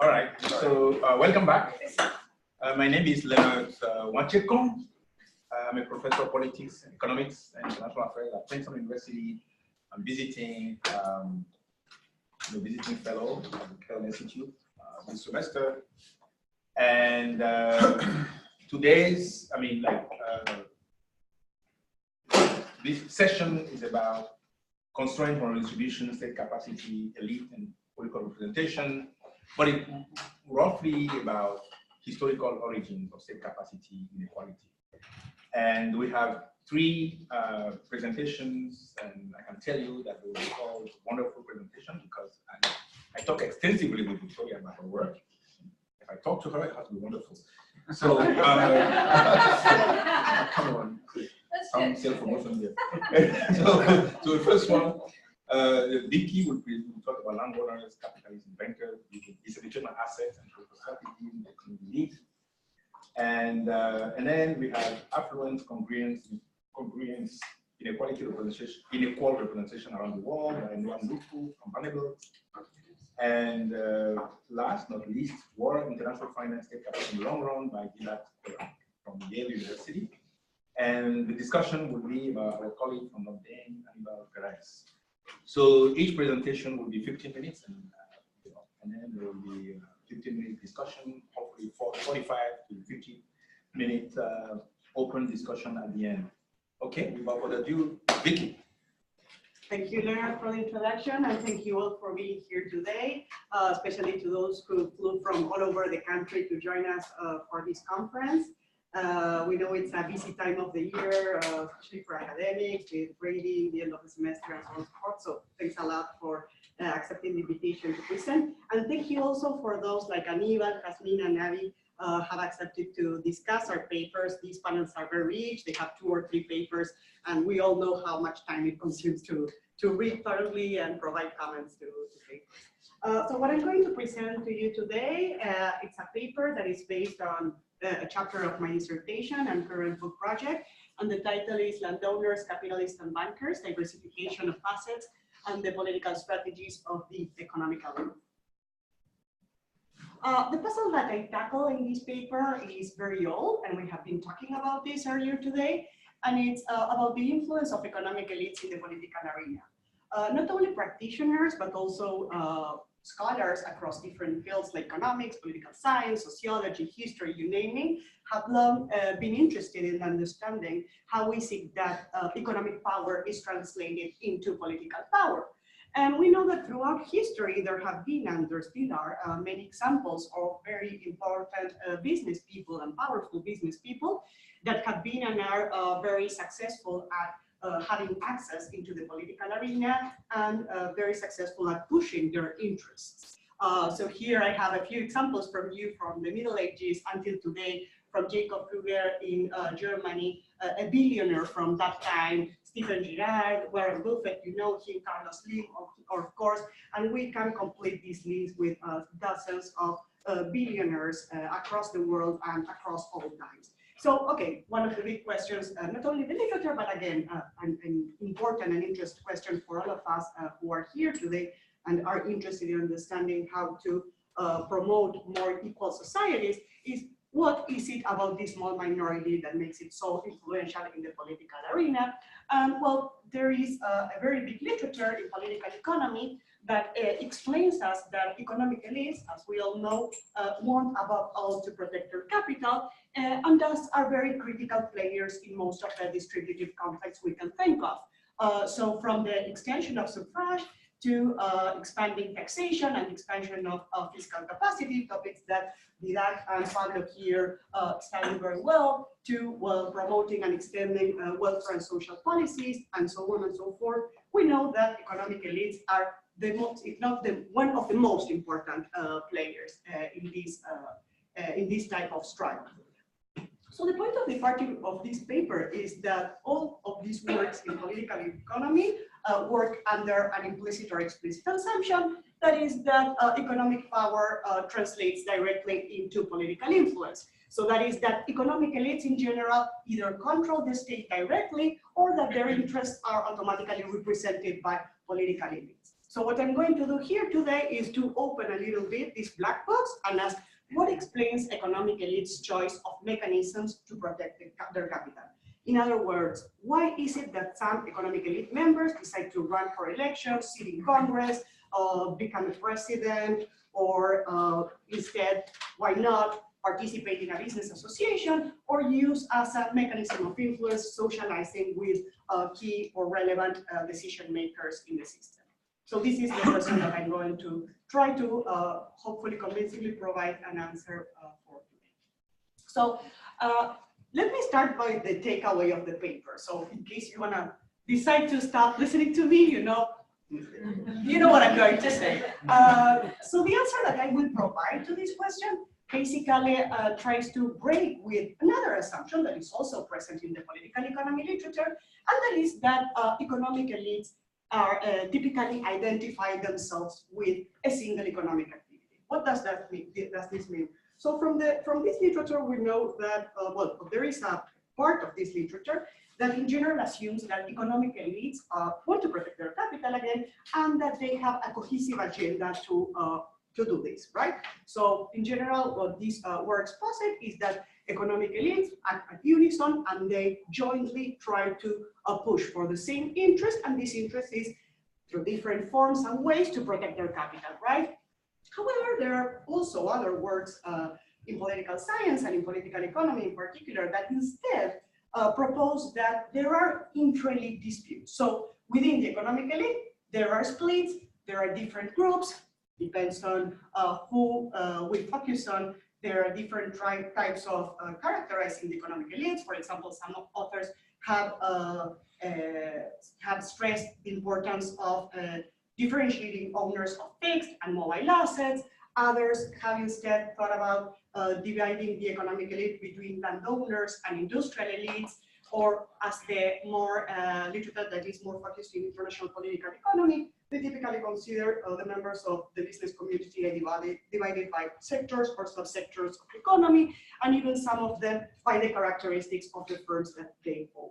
All right, so welcome back. My name is Leonard Wantchekon. I'm a professor of politics, economics, and international affairs at Princeton University. I'm visiting, visiting fellow at the Kellogg Institute this semester. And today's, this session is about constraint on redistribution, state capacity, elite, and political representation, but it's roughly about historical origins of state capacity inequality. And we have three presentations, and I can tell you that they will be called wonderful presentations because I talk extensively with Victoria about her work. If I talk to her, it has to be wonderful. So, come on, some self-promotion here. So the first one, Vicky will talk about landowners, capitalism, bankers, distribution of assets, and social strategy, the need. And then we have affluence, congruence, inequality representation, unequal representation around the world by Noam Lupu from Vanderbilt. And last not least, war, international finance, state capacity in the long run by Didac from Yale University. And the discussion will be about our colleague from Notre, Aníbal, Pérez. So each presentation will be 15 minutes, and then there will be a 15-minute discussion, hopefully 45 to 50-minute open discussion at the end. Okay, without further ado, Vicky. Thank you, Leonard, for the introduction, and thank you all for being here today, especially to those who flew from all over the country to join us for this conference. We know it's a busy time of the year, especially for academics, with grading, the end of the semester, and so on and so forth. So thanks a lot for accepting the invitation to present. And thank you also for those like Aníbal, Jasmine, and Abby have accepted to discuss our papers. These panels are very rich. They have 2 or 3 papers, and we all know how much time it consumes to read thoroughly and provide comments to papers. So what I'm going to present to you today, it's a paper that is based on a chapter of my dissertation and current book project, and the title is Landowners, Capitalists, and Bankers, Diversification of Assets and the Political Strategies of the Economic Elite. The puzzle that I tackle in this paper is very old, and we have been talking about this earlier today, and it's about the influence of economic elites in the political arena. Not only practitioners, but also scholars across different fields like economics, political science, sociology, history, you name it, have long been interested in understanding how is it that economic power is translated into political power. And we know that throughout history, there have been, and there still are, many examples of very important business people and powerful business people that have been and are very successful at having access into the political arena and very successful at pushing their interests. So here I have a few examples from the Middle Ages until today, from Jacob Fugger in Germany, a billionaire from that time, Stephen Girard, Warren Buffett, you know him, Carlos Slim, of course, and we can complete this list with dozens of billionaires across the world and across all times. So, okay, one of the big questions, not only the literature, but again, an important and interesting question for all of us who are here today and are interested in understanding how to promote more equal societies is, what is it about this small minority that makes it so influential in the political arena? Well, there is a very big literature in political economy that explains us that economic elites, as we all know, want above all to protect their capital, and thus are very critical players in most of the distributive conflicts we can think of. So from the extension of suffrage to expanding taxation and expansion of fiscal capacity, topics that Didac and Pablo here study very well, to promoting and extending welfare and social policies, and so on and so forth. We know that economic elites are the most, if not one of the most important players in this type of struggle. So the point of departure of this paper is that all of these works in political economy work under an implicit or explicit assumption, that is that economic power translates directly into political influence. So that is that economic elites in general either control the state directly or that their interests are automatically represented by political elites. So what I'm going to do here today is to open a little bit this black box and ask what explains economic elites' choice of mechanisms to protect their capital. In other words, why is it that some economic elite members decide to run for elections, sit in Congress, become a president, or instead, why not participate in a business association or use as a mechanism of influence, socializing with key or relevant decision makers in the system. So this is the question that I'm going to try to hopefully convincingly provide an answer for today. So let me start by the takeaway of the paper. So in case you wanna decide to stop listening to me, you know what I'm going to say. So the answer that I will provide to this question basically tries to break with another assumption that is also present in the political economy literature, and that is that economic elites are typically identify themselves with a single economic activity. What does that mean? Does this mean? So from this literature, we know that, well, there is a part of this literature that in general assumes that economic elites want to protect their capital again, and that they have a cohesive agenda to do this, right? So in general, what this works posit is that economic elites act at unison and they jointly try to push for the same interest, and this interest is through different forms and ways to protect their capital, right? However, there are also other works in political science and in political economy in particular that instead propose that there are intra-elite disputes. So within the economic elite, there are splits, there are different groups, depends on who we focus on. There are different types of characterizing the economic elites. For example, some authors have stressed the importance of differentiating owners of fixed and mobile assets. Others have instead thought about dividing the economic elite between landowners and industrial elites, or as the more literature that is more focused in international political economy, they typically consider the members of the business community divided by sectors or subsectors of economy, and even some of them by the characteristics of the firms that they own.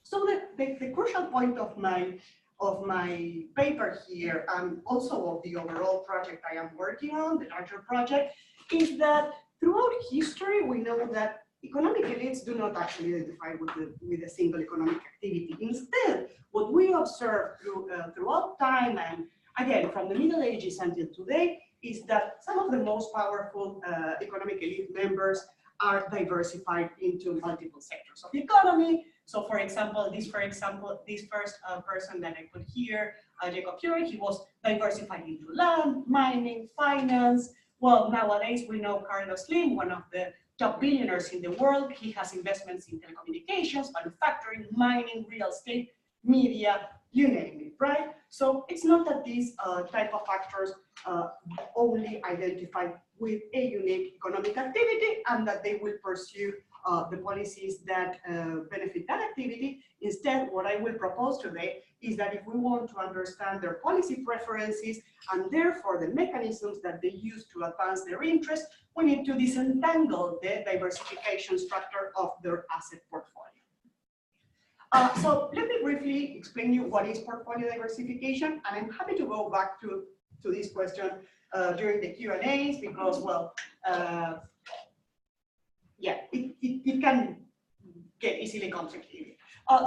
So the crucial point of my paper here, and also of the overall project I am working on, the larger project, is that throughout history, we know that economic elites do not actually identify with a single economic activity. Instead, what we observe throughout time, and again, from the Middle Ages until today, is that some of the most powerful economic elite members are diversified into multiple sectors of the economy. So for example, this first person that I put here, Jacob Pure, he was diversified into land, mining, finance. Well, nowadays we know Carlos Slim, one of the top billionaires in the world. He has investments in telecommunications, manufacturing, mining, real estate, media, you name it, right? So it's not that these type of actors only identify with a unique economic activity and that they will pursue the policies that benefit that activity. Instead, what I will propose today is that if we want to understand their policy preferences and therefore the mechanisms that they use to advance their interests, we need to disentangle the diversification structure of their asset portfolio. So let me briefly explain you what is portfolio diversification, and I'm happy to go back to this question during the Q&As because, well, yeah, it can get easily complicated.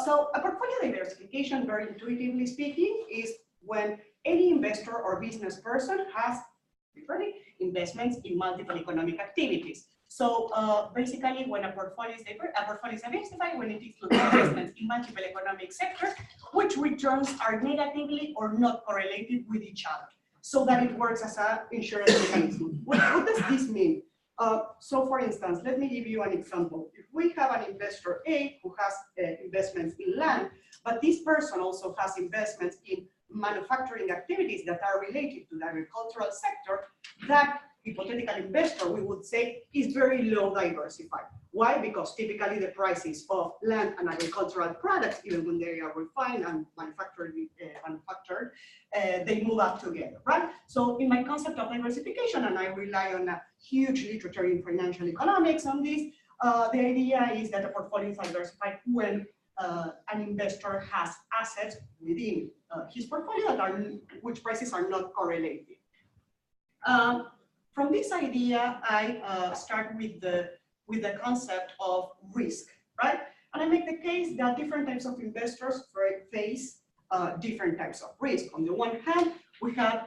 So a portfolio diversification, very intuitively speaking, is when any investor or business person has different investments in multiple economic activities. So basically, when a portfolio is diversified, when it includes investments in multiple economic sectors, which returns are negatively or not correlated with each other, so that it works as an insurance mechanism. What does this mean? So for instance, let me give you an example. If we have an investor A who has investments in land, but this person also has investments in manufacturing activities that are related to the agricultural sector, that hypothetical investor, we would say, is very low diversified. Why? Because typically the prices of land and agricultural products, even when they are refined and manufactured, they move up together, right? So in my concept of diversification, and I rely on a huge literature in financial economics on this, the idea is that a portfolio is diversified when an investor has assets within his portfolio which prices are not correlated. From this idea, I start with the concept of risk, right? And I make the case that different types of investors face different types of risk. On the one hand, we have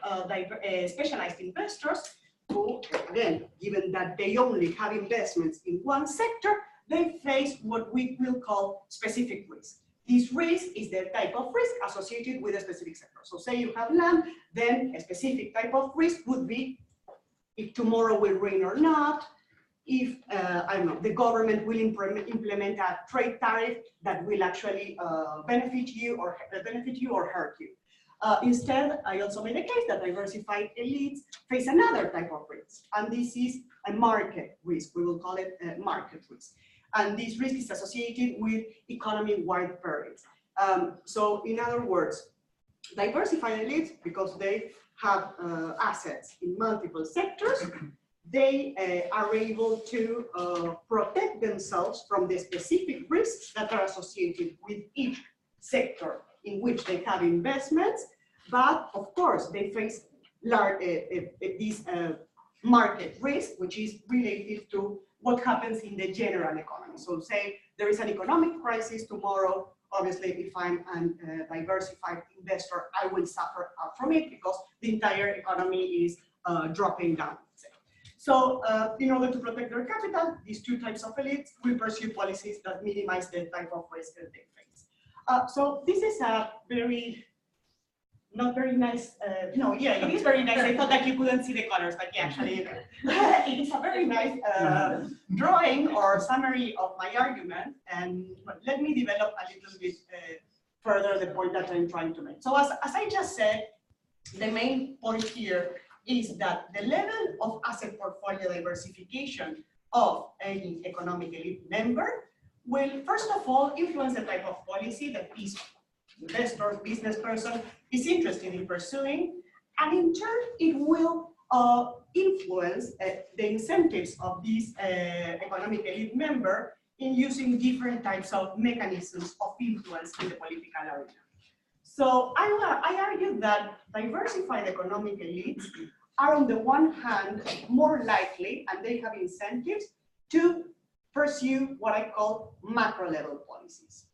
specialized investors who, again, given that they only have investments in one sector, they face what we will call specific risk. This risk is the type of risk associated with a specific sector. So say you have land, then a specific type of risk would be if tomorrow will rain or not, if, I don't know, the government will implement a trade tariff that will actually benefit you or hurt you. Instead, I also made the case that diversified elites face another type of risk, and this is a market risk. We will call it a market risk. And this risk is associated with economy-wide perils. So in other words, diversified elites, because they have assets in multiple sectors, they are able to protect themselves from the specific risks that are associated with each sector in which they have investments. But of course, they face this market risk, which is related to what happens in the general economy. So say there is an economic crisis tomorrow. Obviously, if I'm a diversified investor, I will suffer from it because the entire economy is dropping down. So in order to protect their capital, these two types of elites will pursue policies that minimize the type of risk that they face. So this is a not very nice, no, yeah, it is very nice. I thought that you couldn't see the colors, but yeah, actually it is a very nice drawing or summary of my argument. And let me develop a little bit further the point that I'm trying to make. So as I just said, the main point here is that the level of asset portfolio diversification of any economic elite member will, first of all, influence the type of policy that this investor, business person is interested in pursuing, and in turn, it will influence the incentives of this economic elite member in using different types of mechanisms of influence in the political arena. So I argue that diversified economic elites are on the one hand more likely, and they have incentives to pursue what I call macro level policies.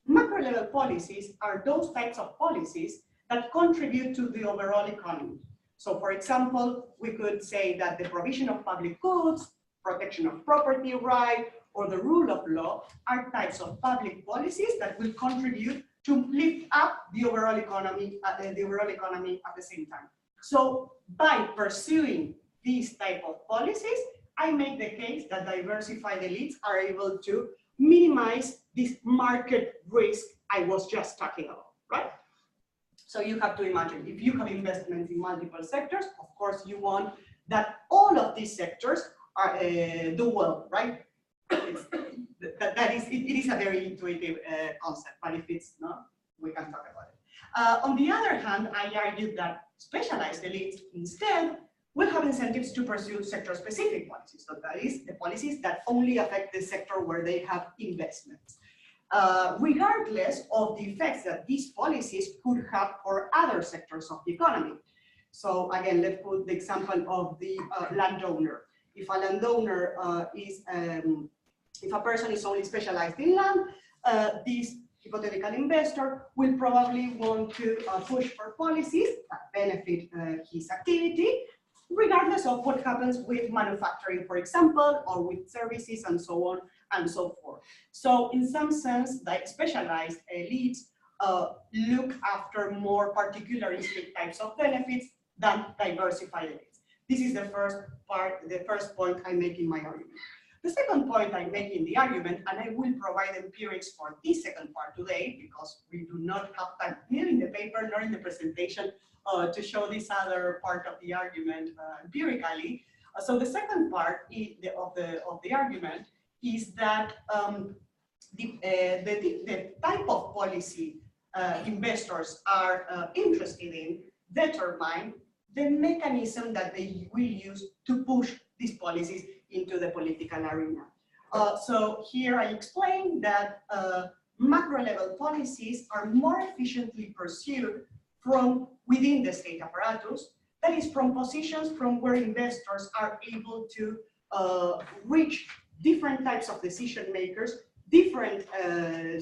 Macro level policies are those types of policies that contribute to the overall economy. So for example, we could say that the provision of public goods, protection of property right, or the rule of law are types of public policies that will contribute to lift up the overall economy at the same time. So by pursuing these type of policies, I make the case that diversified elites are able to minimize this market risk I was just talking about, right? So you have to imagine, if you have investments in multiple sectors, of course you want that all of these sectors are do well, right? It is a very intuitive concept, but if it's not, we can talk about it. On the other hand, I argue that specialized elites instead will have incentives to pursue sector-specific policies. So that is the policies that only affect the sector where they have investments, regardless of the effects that these policies could have for other sectors of the economy. So again, let's put the example of the landowner. If a landowner if a person is only specialized in land, this hypothetical investor will probably want to push for policies that benefit his activity, regardless of what happens with manufacturing, for example, or with services and so on and so forth. So in some sense, like specialized elites look after more particularistic types of benefits than diversified elites. This is the first point I make in my argument. The second point I make in the argument, and I will provide empirics for this second part today, because we do not have time, neither in the paper nor in the presentation, to show this other part of the argument empirically. So the second part of the argument is that the type of policy investors are interested in determine the mechanism that they will use to push these policies into the political arena. So here I explain that macro level policies are more efficiently pursued from within the state apparatus, that is from positions from where investors are able to reach different types of decision makers, different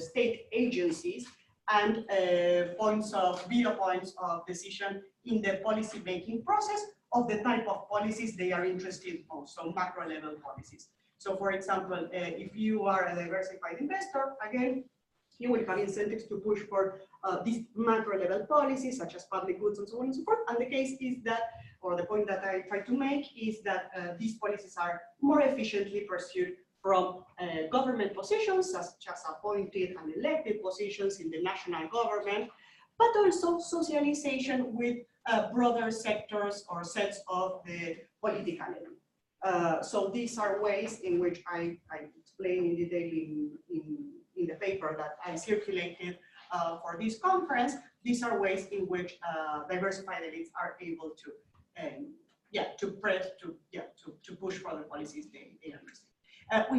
state agencies, and veto points of decision in the policy making process of the type of policies they are interested in, so macro level policies. So for example, if you are a diversified investor, again, you will have incentives to push for these macro level policies such as public goods and so on and so forth. And the case is that, or the point that I try to make is that these policies are more efficiently pursued from government positions such as appointed and elected positions in the national government, but also socialization with broader sectors or sets of the political elite. So these are ways in which I explain in detail in the paper that I circulated for this conference. These are ways in which diversified elites are able to, to push for the policies they understand.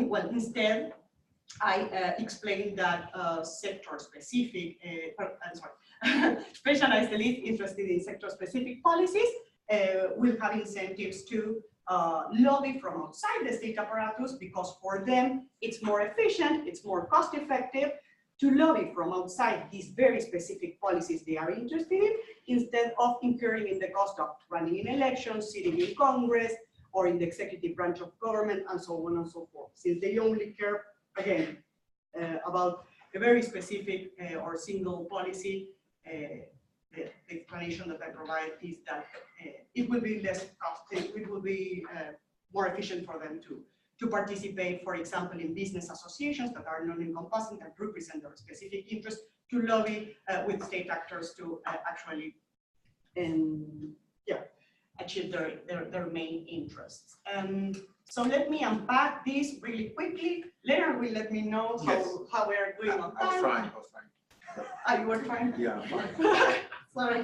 Well, instead, I explained that sector-specific, specialized elites interested in sector-specific policies will have incentives to lobby from outside the state apparatus, because for them it's more efficient, it's more cost-effective to lobby from outside these very specific policies they are interested in, instead of incurring in the cost of running in elections, sitting in Congress, or in the executive branch of government, and so on and so forth, since they only care, again, about a very specific or single policy. The explanation that I provide is that it will be less costly, it will be more efficient for them to participate, for example, in business associations that are non-encompassing, that represent their specific interests, to lobby with state actors to actually achieve their main interests. So let me unpack this really quickly. Leonard will let me know how we are doing on time. I was fine. Ah, you were fine? Yeah, fine. Sorry.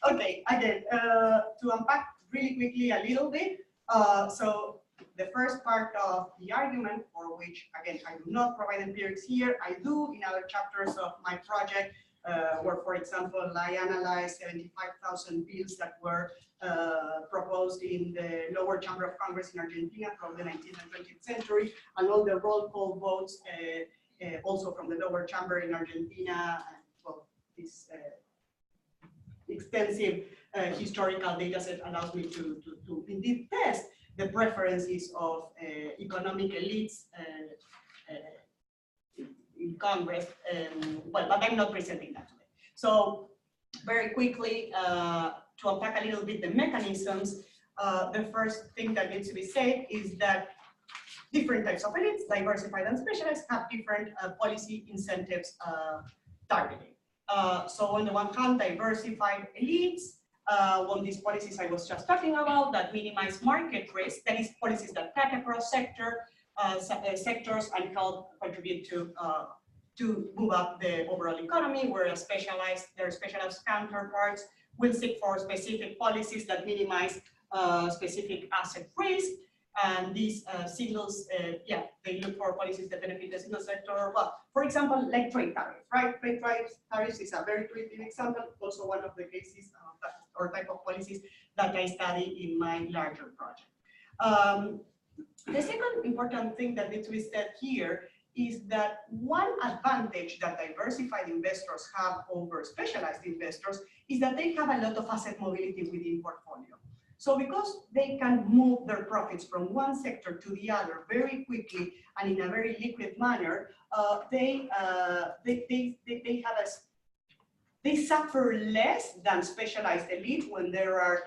Okay, again, to unpack really quickly a little bit. So the first part of the argument, for which, again, I do not provide empirics here, I do in other chapters of my project, where, for example, I analyzed 75,000 bills that were proposed in the lower chamber of Congress in Argentina from the 19th and 20th century, and all the roll call votes also from the lower chamber in Argentina. Well, this extensive historical data set allows me to indeed test the preferences of economic elites in Congress, but I'm not presenting that today. So very quickly, to unpack a little bit the mechanisms, the first thing that needs to be said is that different types of elites, diversified and specialized, have different policy incentives targeting. So on the one hand, diversified elites want these policies I was just talking about that minimize market risk, that is policies that cut across sectors and help contribute to move up the overall economy, whereas their specialized counterparts will seek for specific policies that minimize specific asset risk. And these signals, they look for policies that benefit the single sector. Well, for example, like trade tariffs, right? Trade tariffs is a very creative example, also one of the cases or type of policies that I study in my larger project. The second important thing that needs to be said here is that one advantage that diversified investors have over specialized investors is that they have a lot of asset mobility within portfolio. So because they can move their profits from one sector to the other very quickly and in a very liquid manner, they suffer less than specialized elite when there are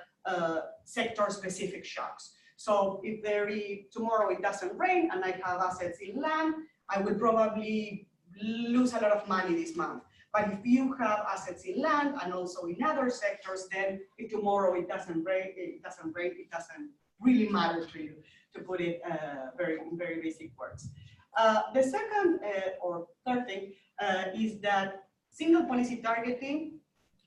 sector-specific shocks. So if tomorrow it doesn't rain and I have assets in land, I will probably lose a lot of money this month. But if you have assets in land and also in other sectors, then if tomorrow it doesn't rain, it doesn't really matter to you, to put it in very basic words. The second or third thing is that single policy targeting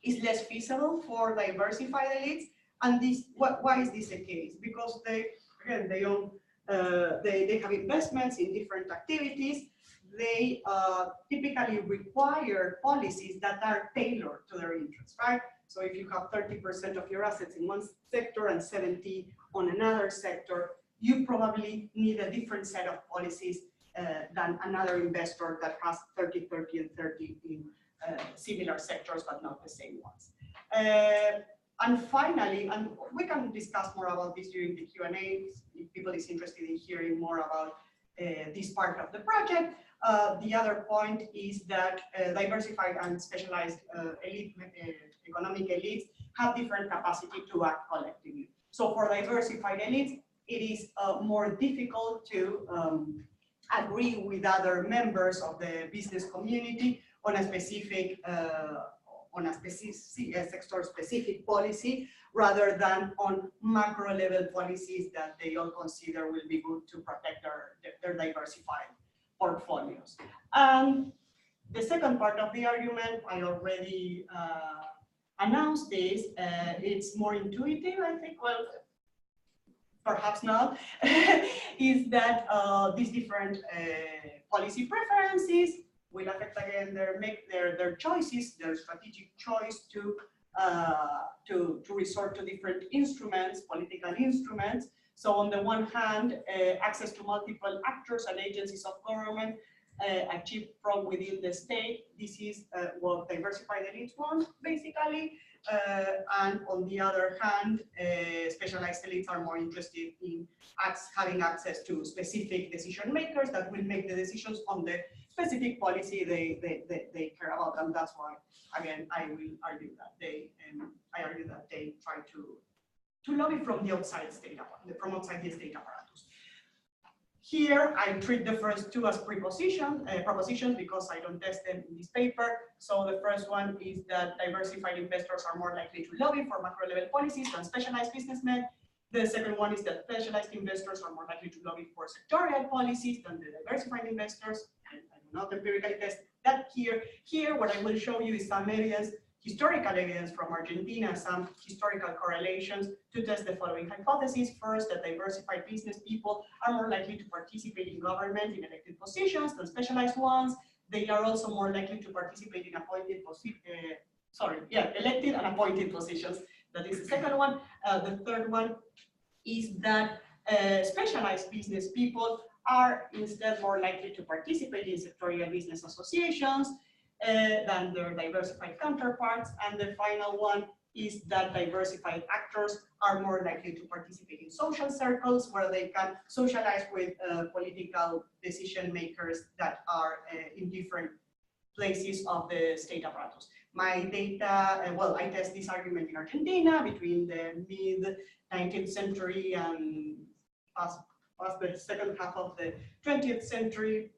is less feasible for diversified elites. And why is this the case? Because they own They have investments in different activities. They typically require policies that are tailored to their interests, right? So if you have 30% of your assets in one sector and 70 on another sector, you probably need a different set of policies than another investor that has 30, 30, and 30 in similar sectors, but not the same ones. And finally, and we can discuss more about this during the Q&A if people is interested in hearing more about this part of the project. The other point is that diversified and specialized economic elites have different capacity to act collectively. So for diversified elites, it is more difficult to agree with other members of the business community on a specific sector-specific policy, rather than on macro-level policies that they all consider will be good to protect their diversified portfolios. The second part of the argument, I already announced this, it's more intuitive, I think, well, perhaps not, is that these different policy preferences will affect again their choices, their strategic choice to resort to different instruments, political instruments. So on the one hand, access to multiple actors and agencies of government achieved from within the state. This is what diversified elites want, basically. And on the other hand, specialized elites are more interested in having access to specific decision makers that will make the decisions on the specific policy they care about. And that's why, again, I will argue that they try to lobby from the outside state, from outside the state apparatus. Here, I treat the first two as propositions because I don't test them in this paper. So the first one is that diversified investors are more likely to lobby for macro-level policies than specialized businessmen. The second one is that specialized investors are more likely to lobby for sectorial policies than the diversified investors. And I do not empirically test that here. Here, what I will show you is some evidence, historical evidence from Argentina, some historical correlations to test the following hypotheses. First, that diversified business people are more likely to participate in government in elected positions than specialized ones. They are also more likely to participate in elected and appointed positions. That is the second one. The third one is that specialized business people are instead more likely to participate in sectorial business associations than their diversified counterparts. And the final one is that diversified actors are more likely to participate in social circles where they can socialize with political decision makers that are in different places of the state apparatus. My data, well, I test this argument in Argentina between the mid-19th century and past the second half of the 20th century.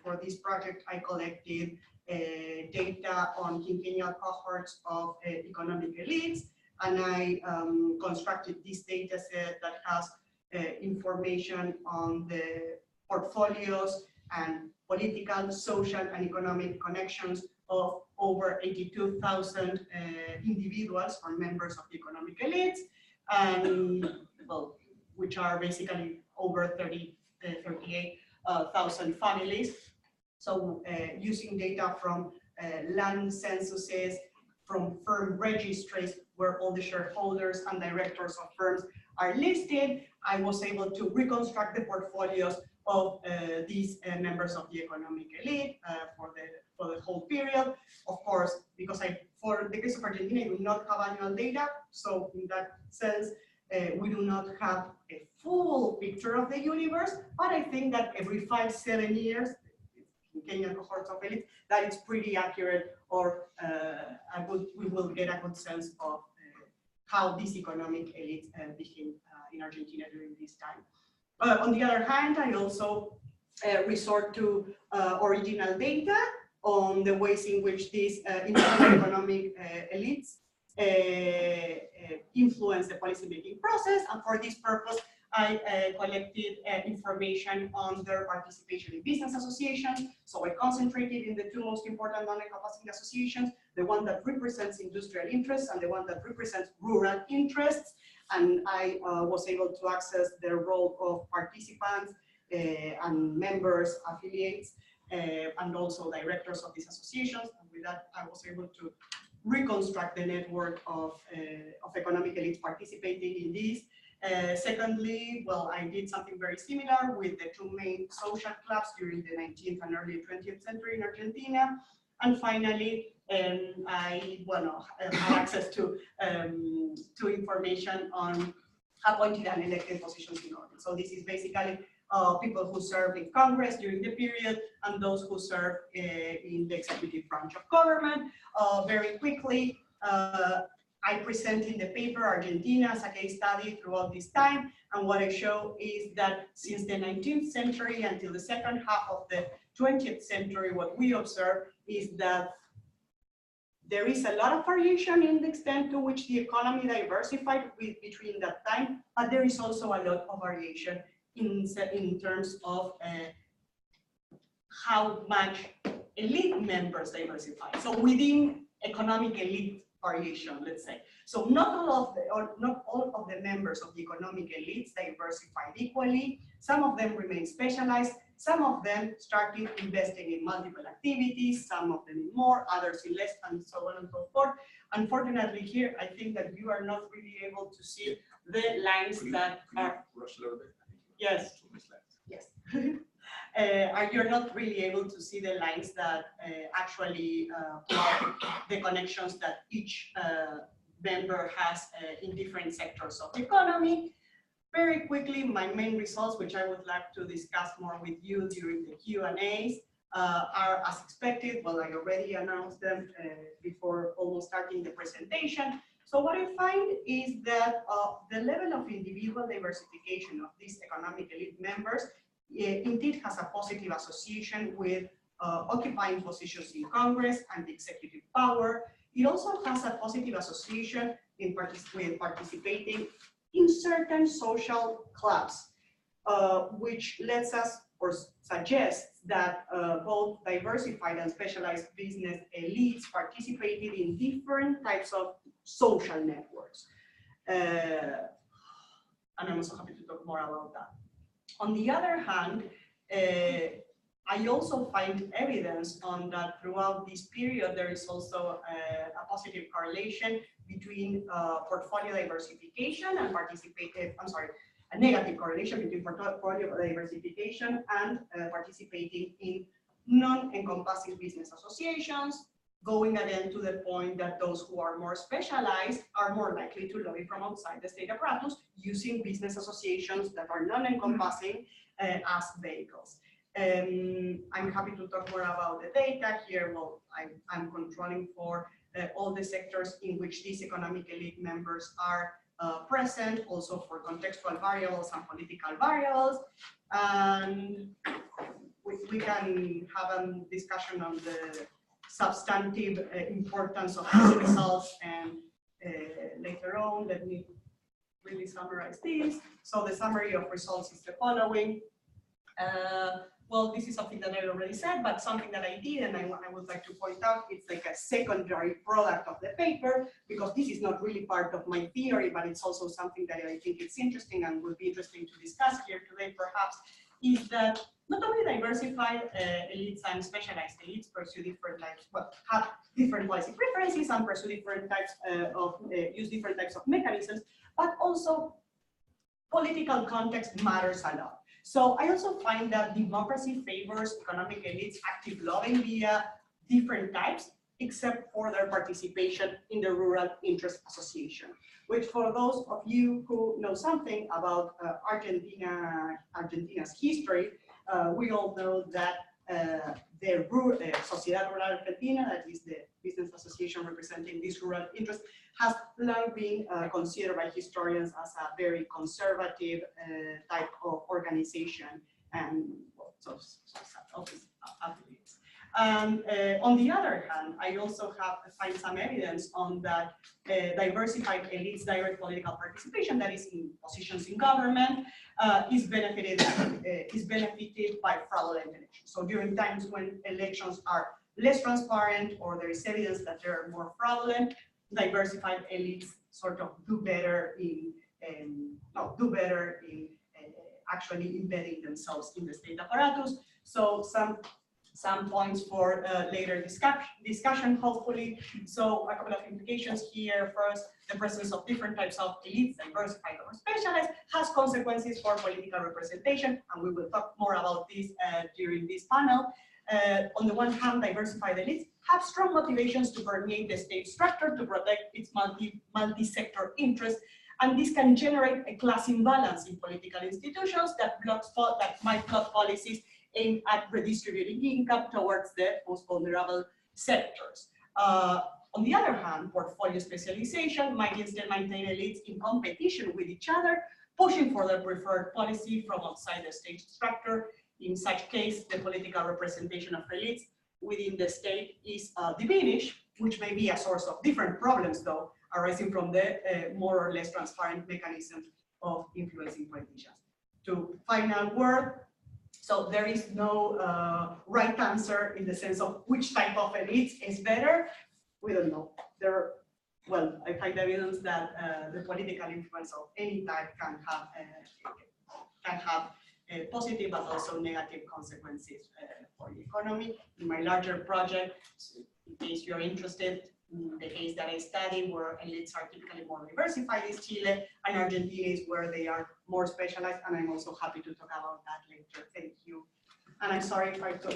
For this project, I collected data on quinquennial cohorts of economic elites, and I constructed this data set that has information on the portfolios and political, social, and economic connections of over 82,000 individuals or members of the economic elites, and well, which are basically over 38,000 families. So using data from land censuses, from firm registries where all the shareholders and directors of firms are listed, I was able to reconstruct the portfolios of these members of the economic elite for the whole period. Of course, because for the case of Argentina, I do not have annual data. So in that sense, we do not have a full picture of the universe, but I think that every 5-7 years, in Kenyan cohorts of elites, that it's pretty accurate, or we will get a good sense of how these economic elites became in Argentina during this time. On the other hand, I also resort to original data on the ways in which these economic elites influence the policy-making process, and for this purpose, I collected information on their participation in business associations. So I concentrated in the two most important non-encompassing associations, the one that represents industrial interests and the one that represents rural interests. and I was able to access the role of participants and members, affiliates, and also directors of these associations. And with that, I was able to reconstruct the network of economic elites participating in this. Secondly, well, I did something very similar with the two main social clubs during the 19th and early 20th century in Argentina. And finally, I had access to information on appointed and elected positions in government. So this is basically people who served in Congress during the period and those who served in the executive branch of government. Very quickly, I present in the paper Argentina as a case study throughout this time. And what I show is that since the 19th century until the second half of the 20th century, what we observe is that there is a lot of variation in the extent to which the economy diversified between that time, but there is also a lot of variation in terms of how much elite members diversify. So within economic elite variation, let's say. So not all of the members of the economic elites diversified equally. Some of them remain specialized. Some of them started investing in multiple activities, some of them in more, others in less, and so on and so forth. Unfortunately, here, I think that you are not really able to see the lines that are... Rush a little bit? Yes. Yes. You're not really able to see the lines that actually plot the connections that each member has in different sectors of the economy. Very quickly, my main results, which I would like to discuss more with you during the Q&As, are as expected. Well, I already announced them before almost starting the presentation. So what I find is that the level of individual diversification of these economic elite members indeed has a positive association with occupying positions in Congress and the executive power. It also has a positive association with participating in certain social clubs, which lets us or suggests that both diversified and specialized business elites participated in different types of social networks. And I'm also happy to talk more about that. On the other hand, I also find evidence on that throughout this period, there is also a positive correlation between portfolio diversification and a negative correlation between portfolio diversification and participating in non-encompassing business associations, going again to the point that those who are more specialized are more likely to lobby from outside the state apparatus using business associations that are non-encompassing as vehicles. I'm happy to talk more about the data here. Well, I'm controlling for all the sectors in which these economic elite members are present, also for contextual variables and political variables. And we can have a discussion on the substantive importance of these results and later on. Let me really summarize this. So the summary of results is the following. Well, this is something that I already said, but something that I did and I would like to point out, it's like a secondary product of the paper, because this is not really part of my theory, but it's also something that I think it's interesting and would be interesting to discuss here today perhaps, is that not only diversified elites and specialized elites pursue different types, well, have different policy preferences and pursue different types use different types of mechanisms, but also political context matters a lot. So I also find that democracy favors economic elites active lobbying via different types, except for their participation in the Rural Interest Association, which for those of you who know something about Argentina's history, we all know that the Sociedad Rural Argentina, that is the business association representing this rural interest, has long been considered by historians as a very conservative type of organization, and well, affiliates. And on the other hand, I also find some evidence on that diversified elites' direct political participation, that is in positions in government, is benefited by fraudulent elections. So during times when elections are less transparent or there is evidence that they are more fraudulent, diversified elites sort of do better in do better in actually embedding themselves in the state apparatus. So some points for later discussion, hopefully. So a couple of implications here. First, the presence of different types of elites, diversified or specialized, has consequences for political representation, and we will talk more about this during this panel. On the one hand, diversified elites have strong motivations to permeate the state structure to protect its multi-sector interests, and this can generate a class imbalance in political institutions that might block policies aimed at redistributing income towards the most vulnerable sectors. On the other hand, portfolio specialization might instead maintain elites in competition with each other, pushing for their preferred policy from outside the state structure. In such case, the political representation of elites within the state is diminished, which may be a source of different problems, though, arising from the more or less transparent mechanism of influencing politicians. To final word, so there is no right answer in the sense of which type of elites is better. We don't know. Well, I find evidence that the political influence of any type can have positive but also negative consequences for the economy. In my larger project, in case you're interested, the case that I study where elites are typically more diversified is Chile, and Argentina is where they are more specialized, and I'm also happy to talk about that later. Thank you. And I'm sorry if I took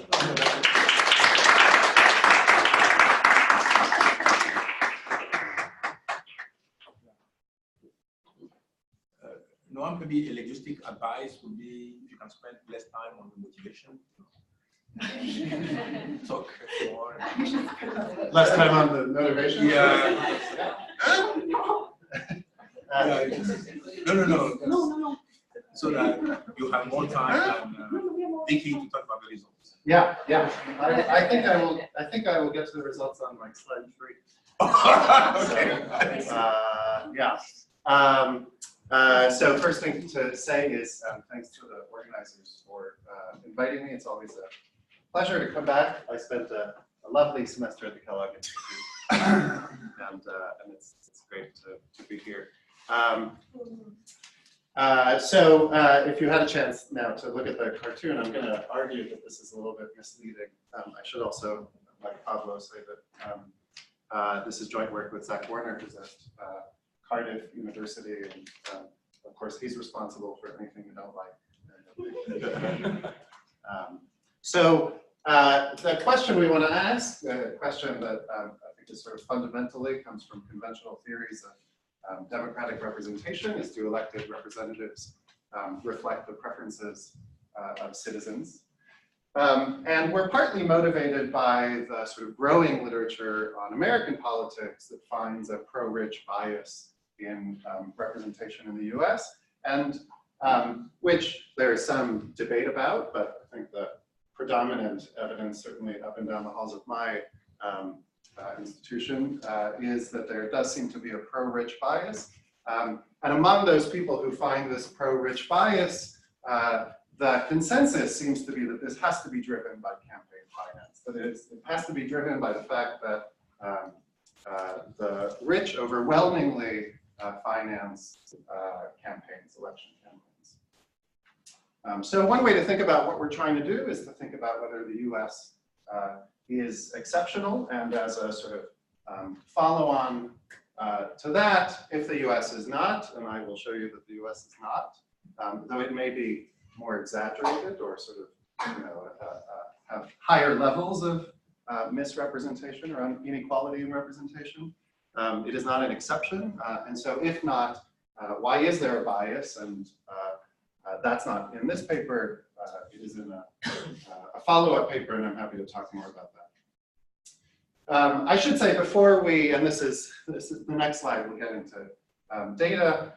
Noam, maybe a logistic advice would be if you can spend less time on the motivation. Talk more. Less time on the motivation? Yeah. No. So that you have more time than thinking to talk about the results. Yeah. I think I will get to the results on like slide 3. Okay. So first thing to say is thanks to the organizers for inviting me. It's always a pleasure to come back. I spent a lovely semester at the Kellogg Institute, and it's great to be here. So if you had a chance now to look at the cartoon, I'm going to argue that this is a little bit misleading. I should also, like Pablo, say that this is joint work with Zach Warner, who's at Cardiff University, and of course he's responsible for anything you don't like. So the question we want to ask, the question that I think is sort of fundamentally comes from conventional theories of democratic representation, is do elected representatives reflect the preferences of citizens? And we're partly motivated by the sort of growing literature on American politics that finds a pro-rich bias in representation in the US, and which there is some debate about, but I think the predominant evidence, certainly up and down the halls of my institution, is that there does seem to be a pro-rich bias. And among those people who find this pro-rich bias, the consensus seems to be that this has to be driven by campaign finance. That it has to be driven by the fact that the rich overwhelmingly finance campaigns, election campaigns. So one way to think about what we're trying to do is to think about whether the US is exceptional, and as a sort of follow-on to that, if the US is not, and I will show you that the US is not, though it may be more exaggerated or sort of, have higher levels of misrepresentation or inequality in representation. It is not an exception, and so if not, why is there a bias? And that's not in this paper, it is in a follow-up paper, and I'm happy to talk more about that. I should say before we, and this is the next slide, we'll get into data.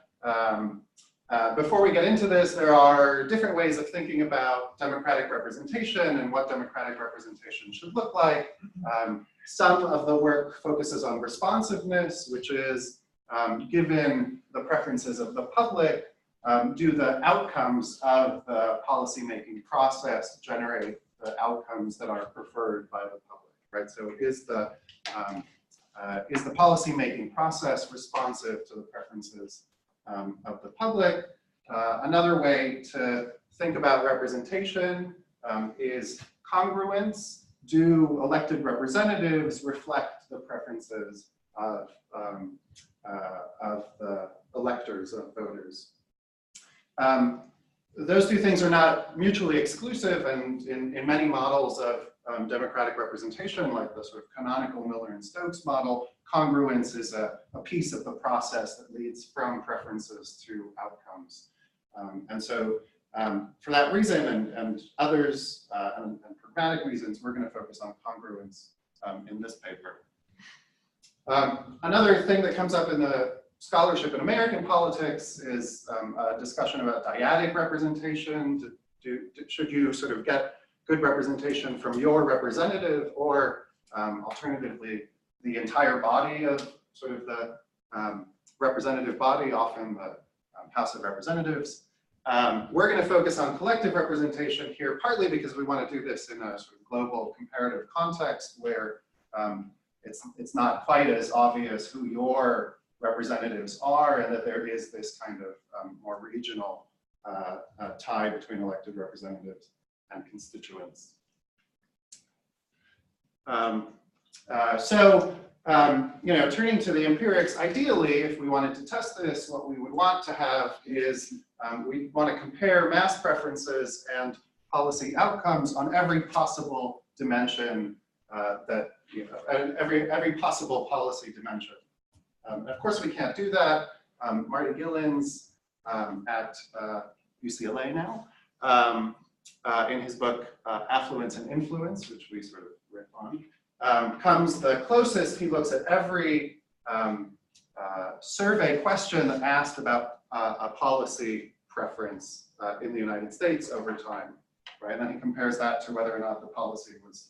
Before we get into this, there are different ways of thinking about democratic representation and what democratic representation should look like. Some of the work focuses on responsiveness, which is given the preferences of the public, do the outcomes of the policymaking process generate the outcomes that are preferred by the public, right? So is the policymaking process responsive to the preferences of the public. Another way to think about representation is congruence. Do elected representatives reflect the preferences of the electors, of voters? Those two things are not mutually exclusive, and in many models of democratic representation, like the sort of canonical Miller and Stokes model, congruence is a piece of the process that leads from preferences to outcomes. And so for that reason and others and pragmatic reasons, we're going to focus on congruence in this paper. Another thing that comes up in the scholarship in American politics is a discussion about dyadic representation. Should you sort of get good representation from your representative, or alternatively, the entire body of sort of the representative body, often the House of Representatives? We're going to focus on collective representation here, partly because we want to do this in a sort of global comparative context where it's not quite as obvious who your representatives are, and that there is this kind of more regional tie between elected representatives and constituents. Turning to the empirics, ideally, if we wanted to test this, what we would want to have is we want to compare mass preferences and policy outcomes on every possible dimension every possible policy dimension. Of course, we can't do that. Marty Gillen's at UCLA now, in his book, Affluence and Influence, which we sort of riff on, comes the closest. He looks at every survey question that asked about a policy preference in the United States over time, right? And then he compares that to whether or not the policy was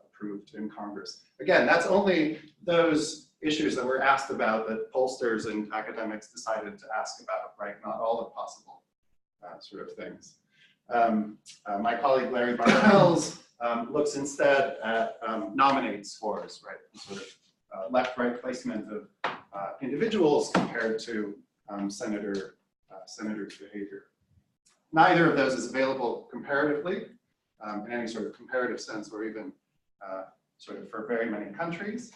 approved in Congress. Again, that's only those issues that were asked about that pollsters and academics decided to ask about, right? Not all the possible sort of things. My colleague Larry Bartels looks instead at nominate scores, right? Sort of left-right placement of individuals compared to senators' behavior. Neither of those is available comparatively in any sort of comparative sense, or even sort of for very many countries.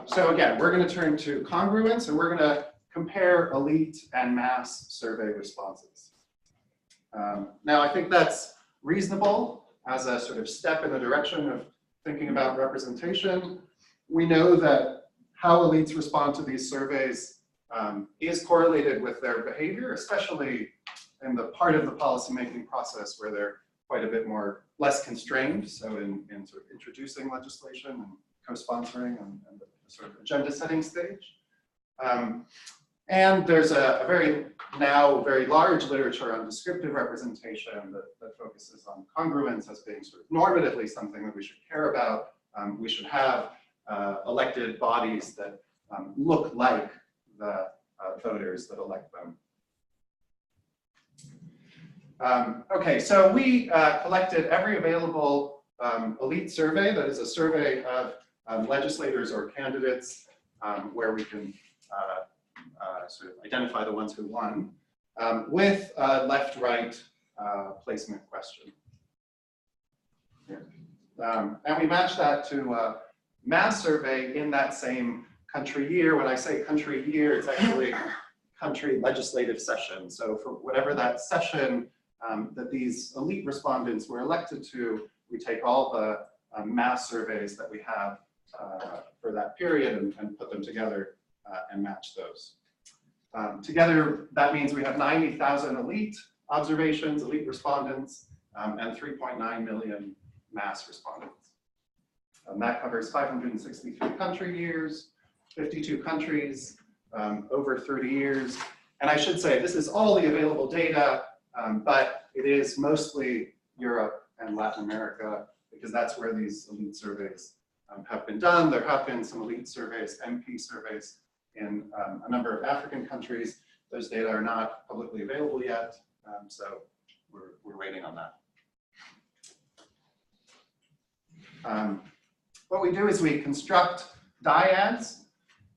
So again, we're going to turn to congruence, and we're going to compare elite and mass survey responses. Now, I think that's reasonable as a sort of step in the direction of thinking about representation. We know that how elites respond to these surveys is correlated with their behavior, especially in the part of the policymaking process where they're quite a bit less constrained. So in sort of introducing legislation and co-sponsoring and the sort of agenda setting stage. And there's a very large literature on descriptive representation that focuses on congruence as being sort of normatively something that we should care about. We should have elected bodies that look like the voters that elect them. Okay, so we collected every available elite survey, that is a survey of legislators or candidates where we can sort of identify the ones who won, with a left-right placement question. And we matched that to a mass survey in that same country year. When I say country year, it's actually country legislative session. So for whatever that session that these elite respondents were elected to, we take all the mass surveys that we have for that period and put them together and match those. Together, that means we have 90,000 elite observations, elite respondents, and 3.9 million mass respondents. That covers 563 country years, 52 countries, over 30 years. And I should say, this is all the available data, but it is mostly Europe and Latin America, because that's where these elite surveys have been done. There have been some elite surveys, MP surveys, in a number of African countries. Those data are not publicly available yet, so we're waiting on that. What we do is we construct dyads,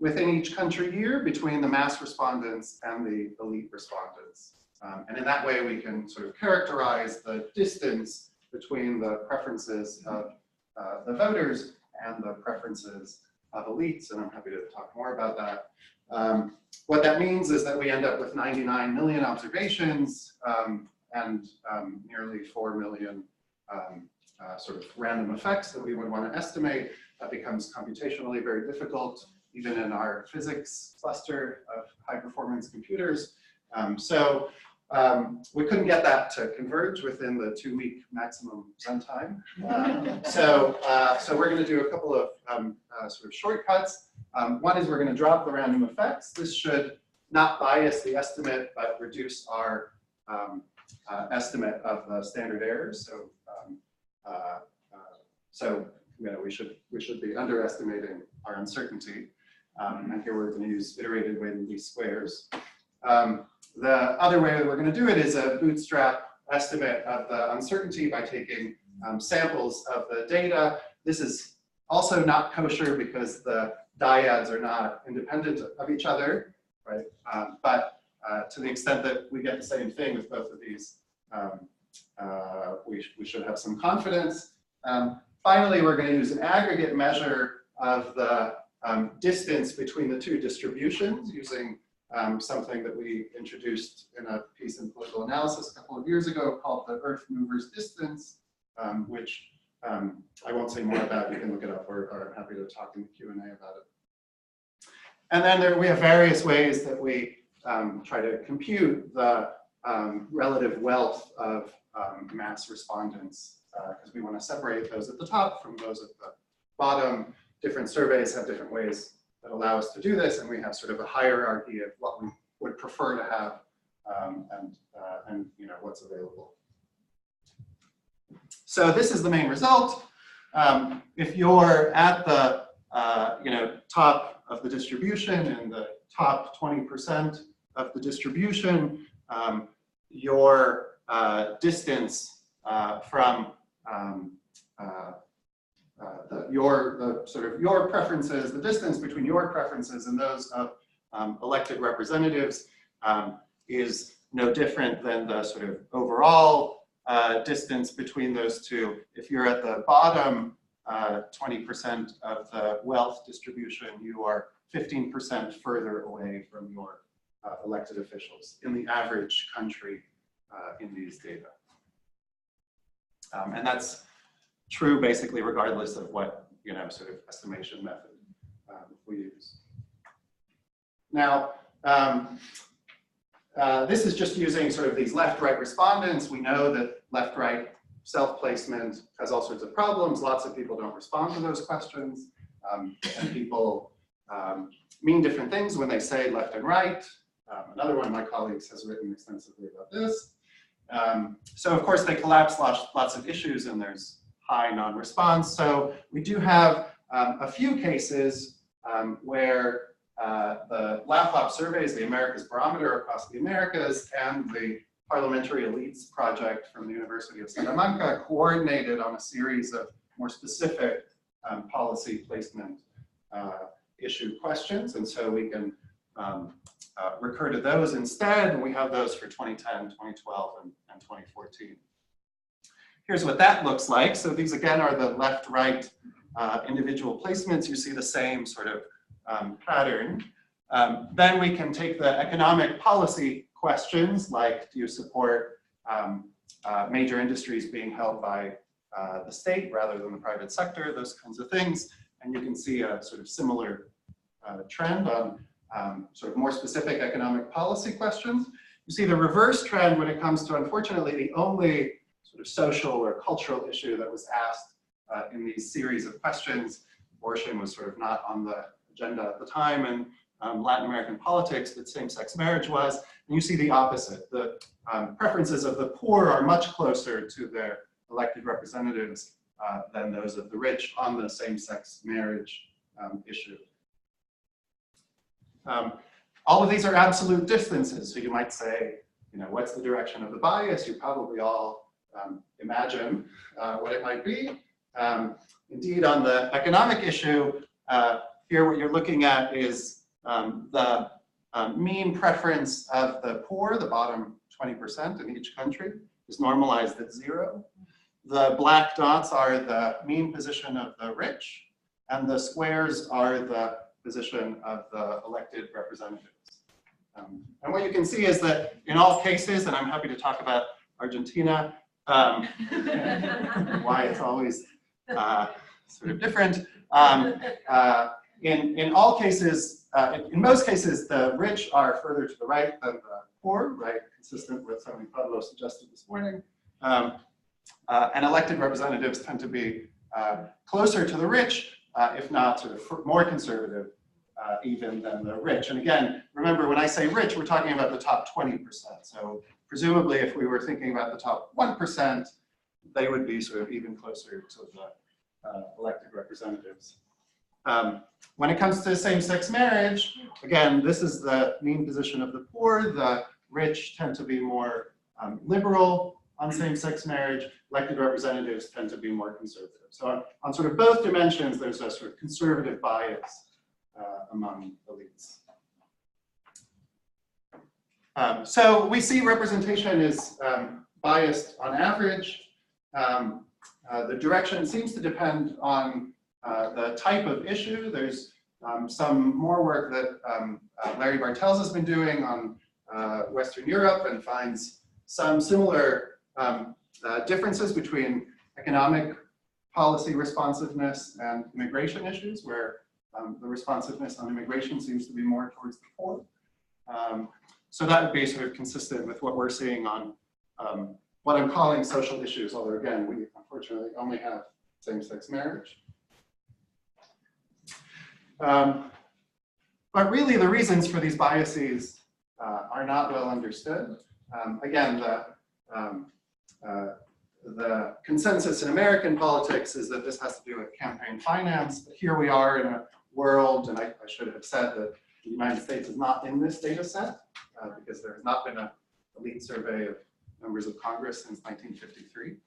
within each country year between the mass respondents and the elite respondents. And in that way, we can sort of characterize the distance between the preferences of the voters and the preferences of elites, and I'm happy to talk more about that. What that means is that we end up with 99 million observations and nearly 4 million sort of random effects that we would want to estimate. That becomes computationally very difficult, even in our physics cluster of high-performance computers. We couldn't get that to converge within the 2-week maximum runtime. So we're going to do a couple of sort of shortcuts. One is we're going to drop the random effects. This should not bias the estimate, but reduce our estimate of the standard errors. So you know, we should be underestimating our uncertainty. And here we're going to use iterated weighted least squares. The other way that we're going to do it is a bootstrap estimate of the uncertainty by taking samples of the data. This is also not kosher because the dyads are not independent of each other, right? But to the extent that we get the same thing with both of these, we should have some confidence. Finally, we're going to use an aggregate measure of the distance between the two distributions using something that we introduced in a piece in political analysis a couple of years ago called the Earth Mover's Distance, which I won't say more about. You can look it up, or I'm happy to talk in the Q&A about it. And then we have various ways that we try to compute the relative wealth of mass respondents, because we want to separate those at the top from those at the bottom. Different surveys have different ways that allow us to do this, and we have sort of a hierarchy of what we would prefer to have and you know, what's available. So this is the main result. If you're at the you know, top of the distribution and the top 20% of the distribution, your distance from your preferences, the distance between your preferences and those of elected representatives is no different than the sort of overall distance between those two. If you're at the bottom 20% of the wealth distribution, you are 15% further away from your elected officials in the average country in these data. And that's true basically regardless of what, you know, sort of estimation method we use. Now, this is just using sort of these left-right respondents. We know that left-right self-placement has all sorts of problems. Lots of people don't respond to those questions. And people mean different things when they say left and right. Another one of my colleagues has written extensively about this. So of course they collapse lots of issues and there's high non-response. So we do have a few cases where the LAFOP surveys, the Americas Barometer across the Americas, and the Parliamentary Elites Project from the University of Salamanca coordinated on a series of more specific policy placement issue questions. And so we can recur to those instead. And we have those for 2010, 2012, and 2014. Here's what that looks like. So these again are the left-right individual placements. You see the same sort of pattern. Then we can take the economic policy questions, like do you support major industries being held by the state rather than the private sector, those kinds of things. And you can see a sort of similar trend on sort of more specific economic policy questions. You see the reverse trend when it comes to, unfortunately, the only sort of social or cultural issue that was asked in these series of questions. Abortion was sort of not on the agenda at the time, and Latin American politics, but same-sex marriage was. And you see the opposite. The preferences of the poor are much closer to their elected representatives than those of the rich on the same-sex marriage issue. All of these are absolute distances. So you might say, you know, what's the direction of the bias? You probably all imagine what it might be. Indeed, on the economic issue, here what you're looking at is the mean preference of the poor, the bottom 20% in each country, is normalized at 0. The black dots are the mean position of the rich, and the squares are the position of the elected representatives. And what you can see is that in all cases, and I'm happy to talk about Argentina, why it's always sort of different. In all cases, in most cases, the rich are further to the right than the poor, right? Consistent with something Pablo suggested this morning. And elected representatives tend to be closer to the rich, if not sort of more conservative even than the rich. And again, remember when I say rich, we're talking about the top 20%. So presumably if we were thinking about the top 1%, they would be sort of even closer to the elected representatives. When it comes to same-sex marriage, again, this is the mean position of the poor. The rich tend to be more liberal on same-sex marriage. Elected representatives tend to be more conservative. So on sort of both dimensions, there's a sort of conservative bias among elites. So we see representation is biased on average. The direction seems to depend on the type of issue. There's some more work that Larry Bartels has been doing on Western Europe and finds some similar differences between economic policy responsiveness and immigration issues, where the responsiveness on immigration seems to be more towards the poor. So that would be sort of consistent with what we're seeing on what I'm calling social issues, although again, we unfortunately only have same-sex marriage. But really the reasons for these biases are not well understood. Again, the consensus in American politics is that this has to do with campaign finance. But here we are in a world, and I should have said that the United States is not in this data set because there has not been an elite survey of members of Congress since 1953.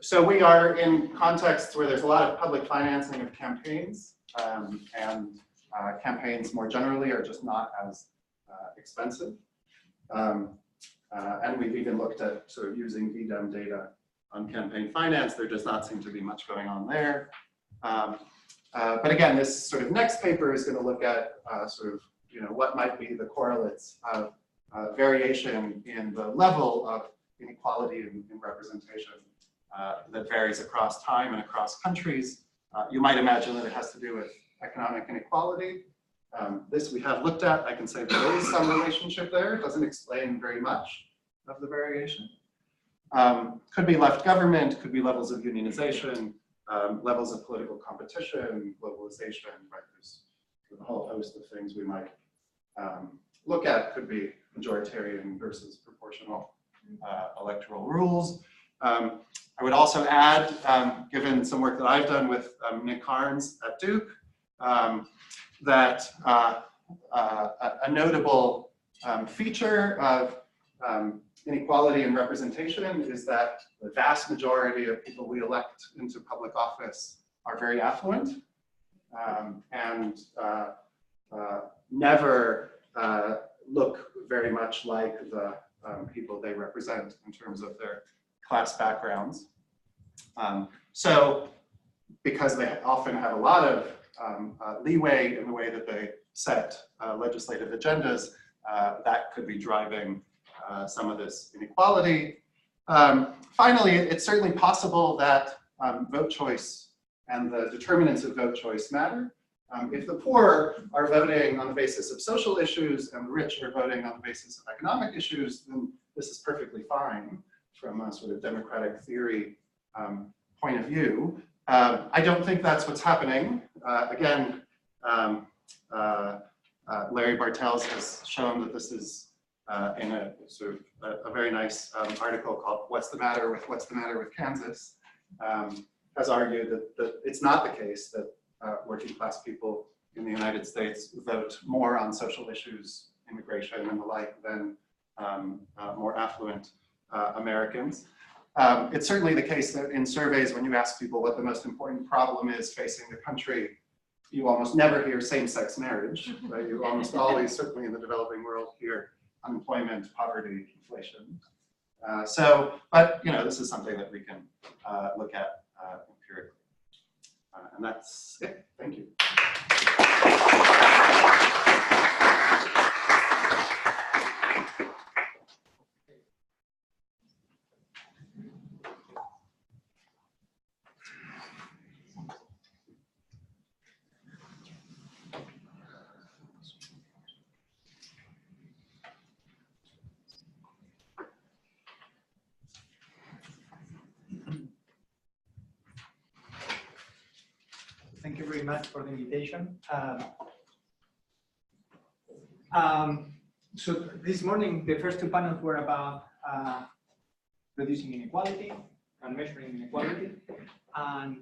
So we are in contexts where there's a lot of public financing of campaigns, and campaigns more generally are just not as expensive. And we've even looked at sort of using VDEM data on campaign finance. There does not seem to be much going on there. But again, this sort of next paper is going to look at sort of, what might be the correlates of variation in the level of inequality in representation that varies across time and across countries. You might imagine that it has to do with economic inequality. This we have looked at. I can say there is some relationship there. It doesn't explain very much of the variation. Could be left government, could be levels of unionization, levels of political competition, globalization, right? There's a whole host of things we might look at. Could be majoritarian versus proportional electoral rules. I would also add, given some work that I've done with Nick Carnes at Duke, that a notable feature of inequality and representation is that the vast majority of people we elect into public office are very affluent and never look very much like the people they represent in terms of their class backgrounds. So because they often have a lot of leeway in the way that they set legislative agendas, that could be driving some of this inequality. Finally, it's certainly possible that vote choice and the determinants of vote choice matter. If the poor are voting on the basis of social issues and the rich are voting on the basis of economic issues, then this is perfectly fine from a sort of democratic theory point of view. I don't think that's what's happening. Again, Larry Bartels has shown that this is in a sort of a very nice article called What's the Matter with Kansas, has argued that it's not the case that working class people in the United States vote more on social issues, immigration and the like, than more affluent Americans. It's certainly the case that in surveys, when you ask people what the most important problem is facing the country, you almost never hear same-sex marriage, right? You almost always, certainly in the developing world, hear unemployment, poverty, inflation. But this is something that we can look at empirically. And that's it. Thank you. Thank you very much for the invitation. So this morning, the first two panels were about reducing inequality and measuring inequality. And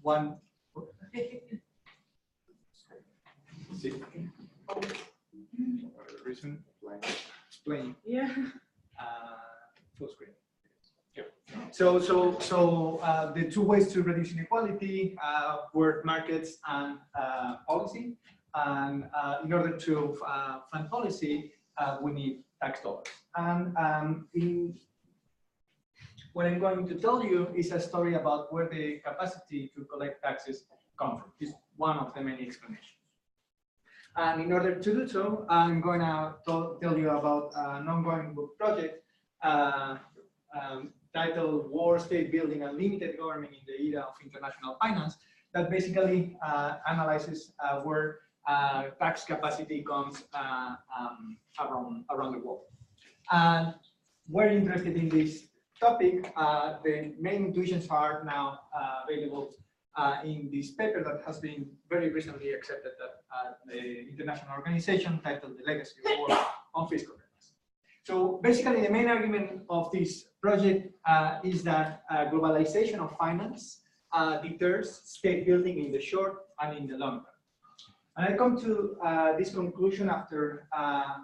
one, see, for whatever reason, explain. Yeah. Full screen. So the two ways to reduce inequality were markets and policy. And in order to fund policy, we need tax dollars. And what I'm going to tell you is a story about where the capacity to collect taxes come from. It's one of the many explanations. And in order to do so, I'm going to tell you about an ongoing book project titled War, State Building, and Limited Government in the Era of International Finance, that basically analyzes where tax capacity comes around the world. And we're interested in this topic. The main intuitions are now available in this paper that has been very recently accepted at the international organization titled The Legacy of War on Fiscal Governance. So basically the main argument of this project is that globalization of finance deters state building in the short and in the long term. And I come to this conclusion after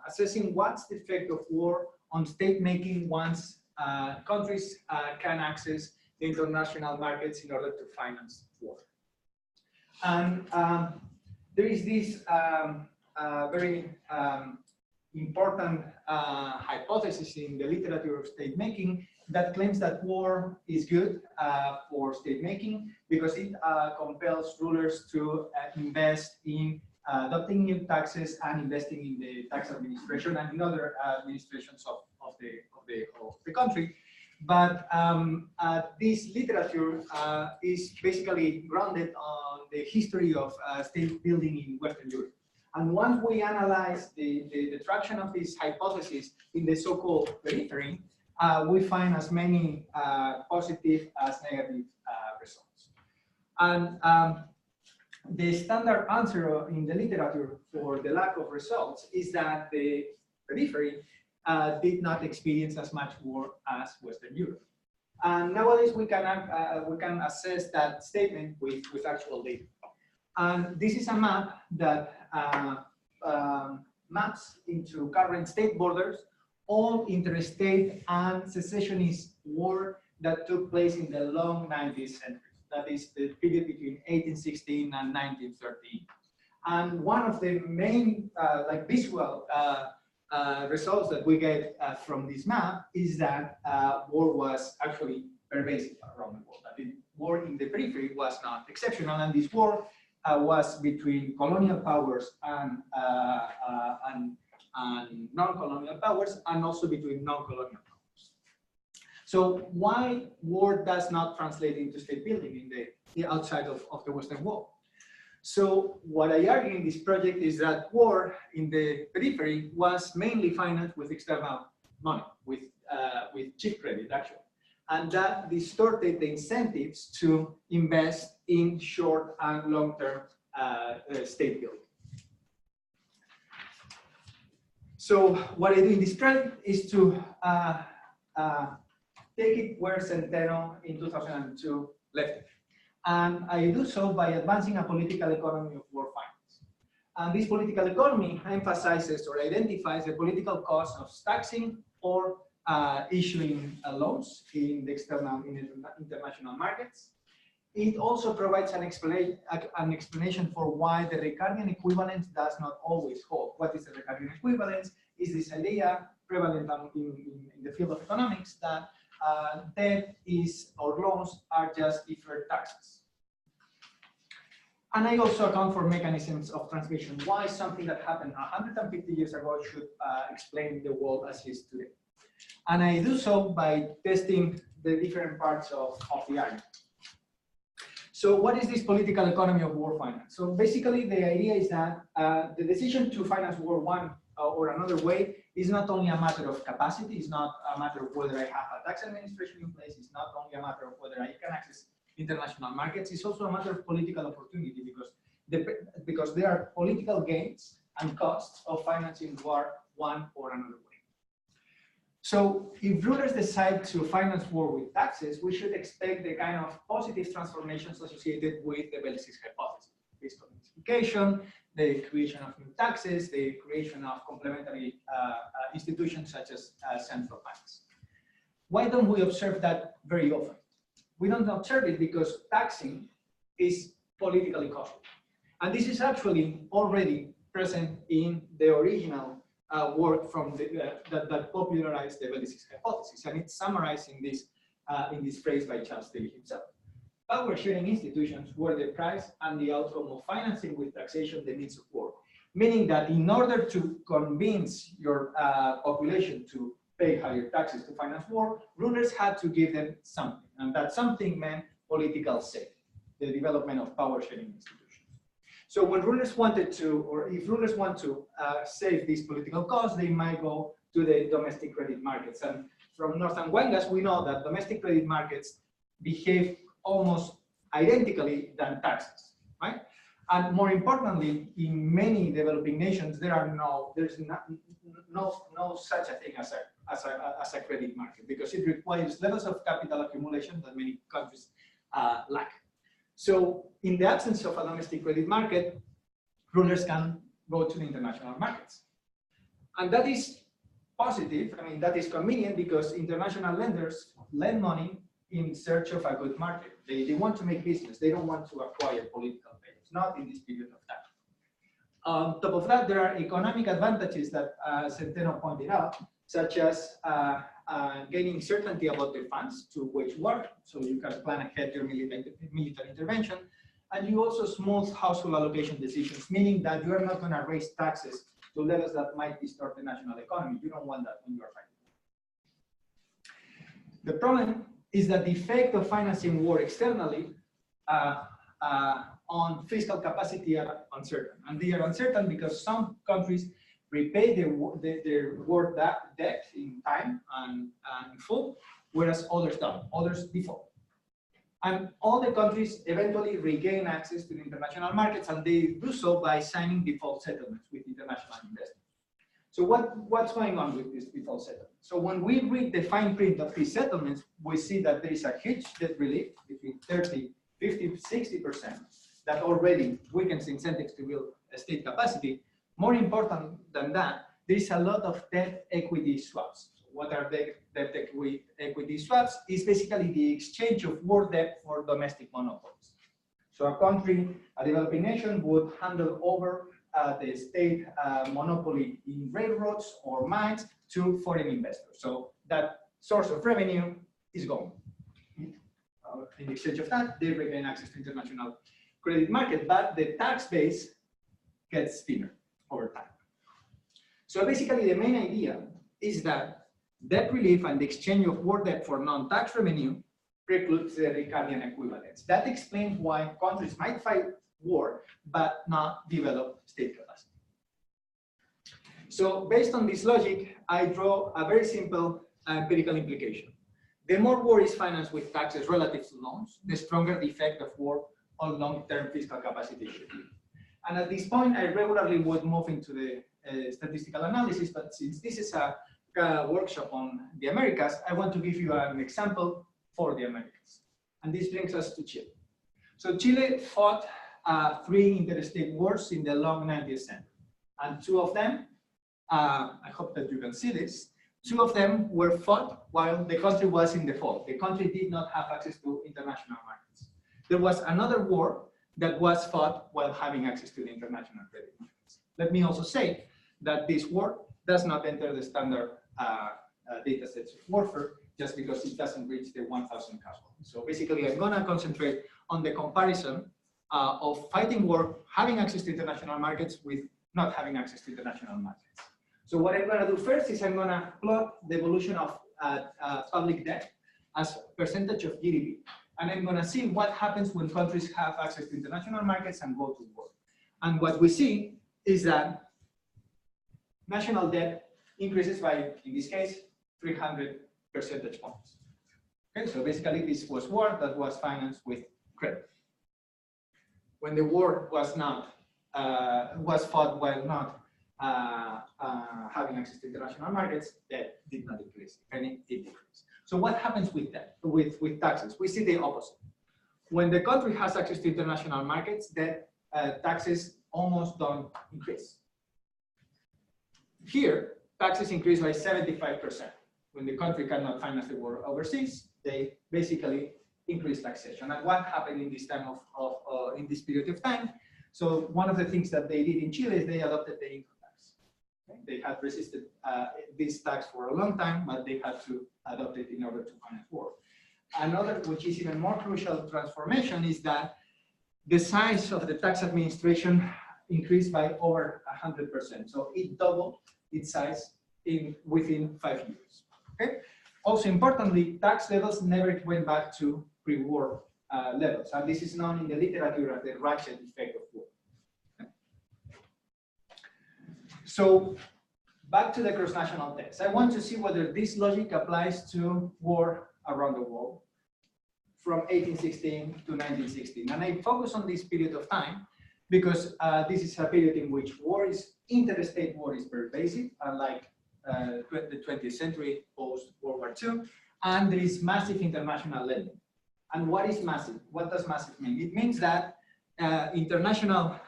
assessing what's the effect of war on state making once countries can access the international markets in order to finance war. And there is this very important hypothesis in the literature of state making that claims that war is good for state making because it compels rulers to invest in adopting new taxes and investing in the tax administration and in other administrations of the country. But this literature is basically grounded on the history of state building in Western Europe. And once we analyze the traction of this hypothesis in the so-called periphery, we find as many positive as negative results. And the standard answer in the literature for the lack of results is that the periphery did not experience as much war as Western Europe. And nowadays we can assess that statement with actual data. And this is a map that maps into current state borders all interstate and secessionist war that took place in the long 19th century. That is the period between 1816 and 1913. And one of the main visual results that we get from this map is that war was actually pervasive around the world. That the war in the periphery was not exceptional, and this war was between colonial powers and non-colonial powers, and also between non-colonial powers. So why war does not translate into state building in the outside of the Western world? So what I argue in this project is that war in the periphery was mainly financed with external money, with cheap credit actually. And that distorted the incentives to invest in short and long-term state building. So what I do in this project is to take it where Centeno in 2002 left it. And I do so by advancing a political economy of war finance. And this political economy emphasizes or identifies the political cost of taxing or issuing loans in the international markets. It also provides an explanation for why the Ricardian equivalence does not always hold. What is the Ricardian equivalence? Is this idea prevalent in the field of economics that debt is or loans are just deferred taxes. And I also account for mechanisms of transmission. Why something that happened 150 years ago should explain the world as it is today. And I do so by testing the different parts of the argument. So what is this political economy of war finance? So basically the idea is that the decision to finance war one or another way is not only a matter of capacity, it's not a matter of whether I have a tax administration in place, it's not only a matter of whether I can access international markets, it's also a matter of political opportunity because there are political gains and costs of financing war one or another way. So if rulers decide to finance war with taxes, we should expect the kind of positive transformations associated with the Belzis hypothesis. Fiscal diversification, the creation of new taxes, the creation of complementary institutions such as central banks. Why don't we observe that very often? We don't observe it because taxing is politically costly. And this is actually already present in the original work from that popularized the Belzis hypothesis, and it's summarized in this phrase by Charles Tilly himself. Power sharing institutions were the price and the outcome of financing with taxation the means of war, meaning that in order to convince your population to pay higher taxes to finance war, rulers had to give them something, and that something meant political safety, the development of power sharing institutions. So when rulers wanted to, or if rulers want to save these political costs, they might go to the domestic credit markets. And from Northern Wangas, we know that domestic credit markets behave almost identically than taxes, right? And more importantly, in many developing nations, there's no such a thing as a credit market because it requires levels of capital accumulation that many countries lack. So in the absence of a domestic credit market, rulers can go to the international markets. And that is positive, I mean, that is convenient because international lenders lend money in search of a good market. They want to make business, they don't want to acquire political payers, not in this period of time. On top of that, there are economic advantages that Centeno pointed out, such as gaining certainty about the funds to wage war, so you can plan ahead your military intervention, and you also smooth household allocation decisions, meaning that you are not going to raise taxes to levels that might distort the national economy. You don't want that when you are fighting. The problem is that the effect of financing war externally on fiscal capacity are uncertain, and they are uncertain because some countries repay their war debt in time and in full, whereas others don't, others default. And all the countries eventually regain access to the international markets, and they do so by signing default settlements with international investors. So what's going on with this default settlement? So when we read the fine print of these settlements, we see that there is a huge debt relief between 30, 50, 60% that already weakens incentives to build state capacity. More important than that, there is a lot of debt equity swaps. What are debt equity swaps? Is basically the exchange of war debt for domestic monopolies. So a country, a developing nation, would handle over the state monopoly in railroads or mines to foreign investors. So that source of revenue is gone. In exchange of that, they regain access to international credit market, but the tax base gets thinner over time. So basically the main idea is that debt relief and the exchange of war debt for non-tax revenue precludes the Ricardian equivalence. That explains why countries might fight war but not develop state capacity. So based on this logic, I draw a very simple empirical implication. The more war is financed with taxes relative to loans, the stronger the effect of war on long-term fiscal capacity should be. And at this point, I regularly would move into the statistical analysis, but since this is a workshop on the Americas, I want to give you an example for the Americas. And this brings us to Chile. So Chile fought 3 interstate wars in the long 19th century. And 2 of them, I hope that you can see this, 2 of them were fought while the country was in default. The country did not have access to international markets. There was another war that was fought while having access to the international credit markets. Let me also say that this war does not enter the standard data sets of warfare just because it doesn't reach the 1,000 casualties. So basically, I'm gonna concentrate on the comparison of fighting war, having access to international markets with not having access to international markets. So what I'm gonna do first is I'm gonna plot the evolution of public debt as percentage of GDP. And I'm gonna see what happens when countries have access to international markets and go to war. And what we see is that national debt increases by, in this case, 300 percentage points. Okay, so basically this was war that was financed with credit. When the war was not, was fought while not having access to international markets, debt did not increase. If any, it decreased. So what happens with that, with taxes? We see the opposite. When the country has access to international markets, debt taxes almost don't increase. Here, taxes increase by 75%. When the country cannot finance the war overseas, they basically increase taxation. And what happened in this time in this period of time? So one of the things that they did in Chile is they adopted the income tax. Okay? They had resisted this tax for a long time, but they had to adopt it in order to finance war. Another, which is even more crucial transformation, is that the size of the tax administration increased by over 100%. So it doubled its size within 5 years. Okay. Also importantly, tax levels never went back to pre-war levels, and this is known in the literature as the ratchet effect of war. Okay. So back to the cross-national debts. I want to see whether this logic applies to war around the world from 1816 to 1916, and I focus on this period of time because this is a period in which interstate war is very basic, unlike the 20th century post-World War II, and there is massive international lending. And what is massive? What does massive mean? It means that international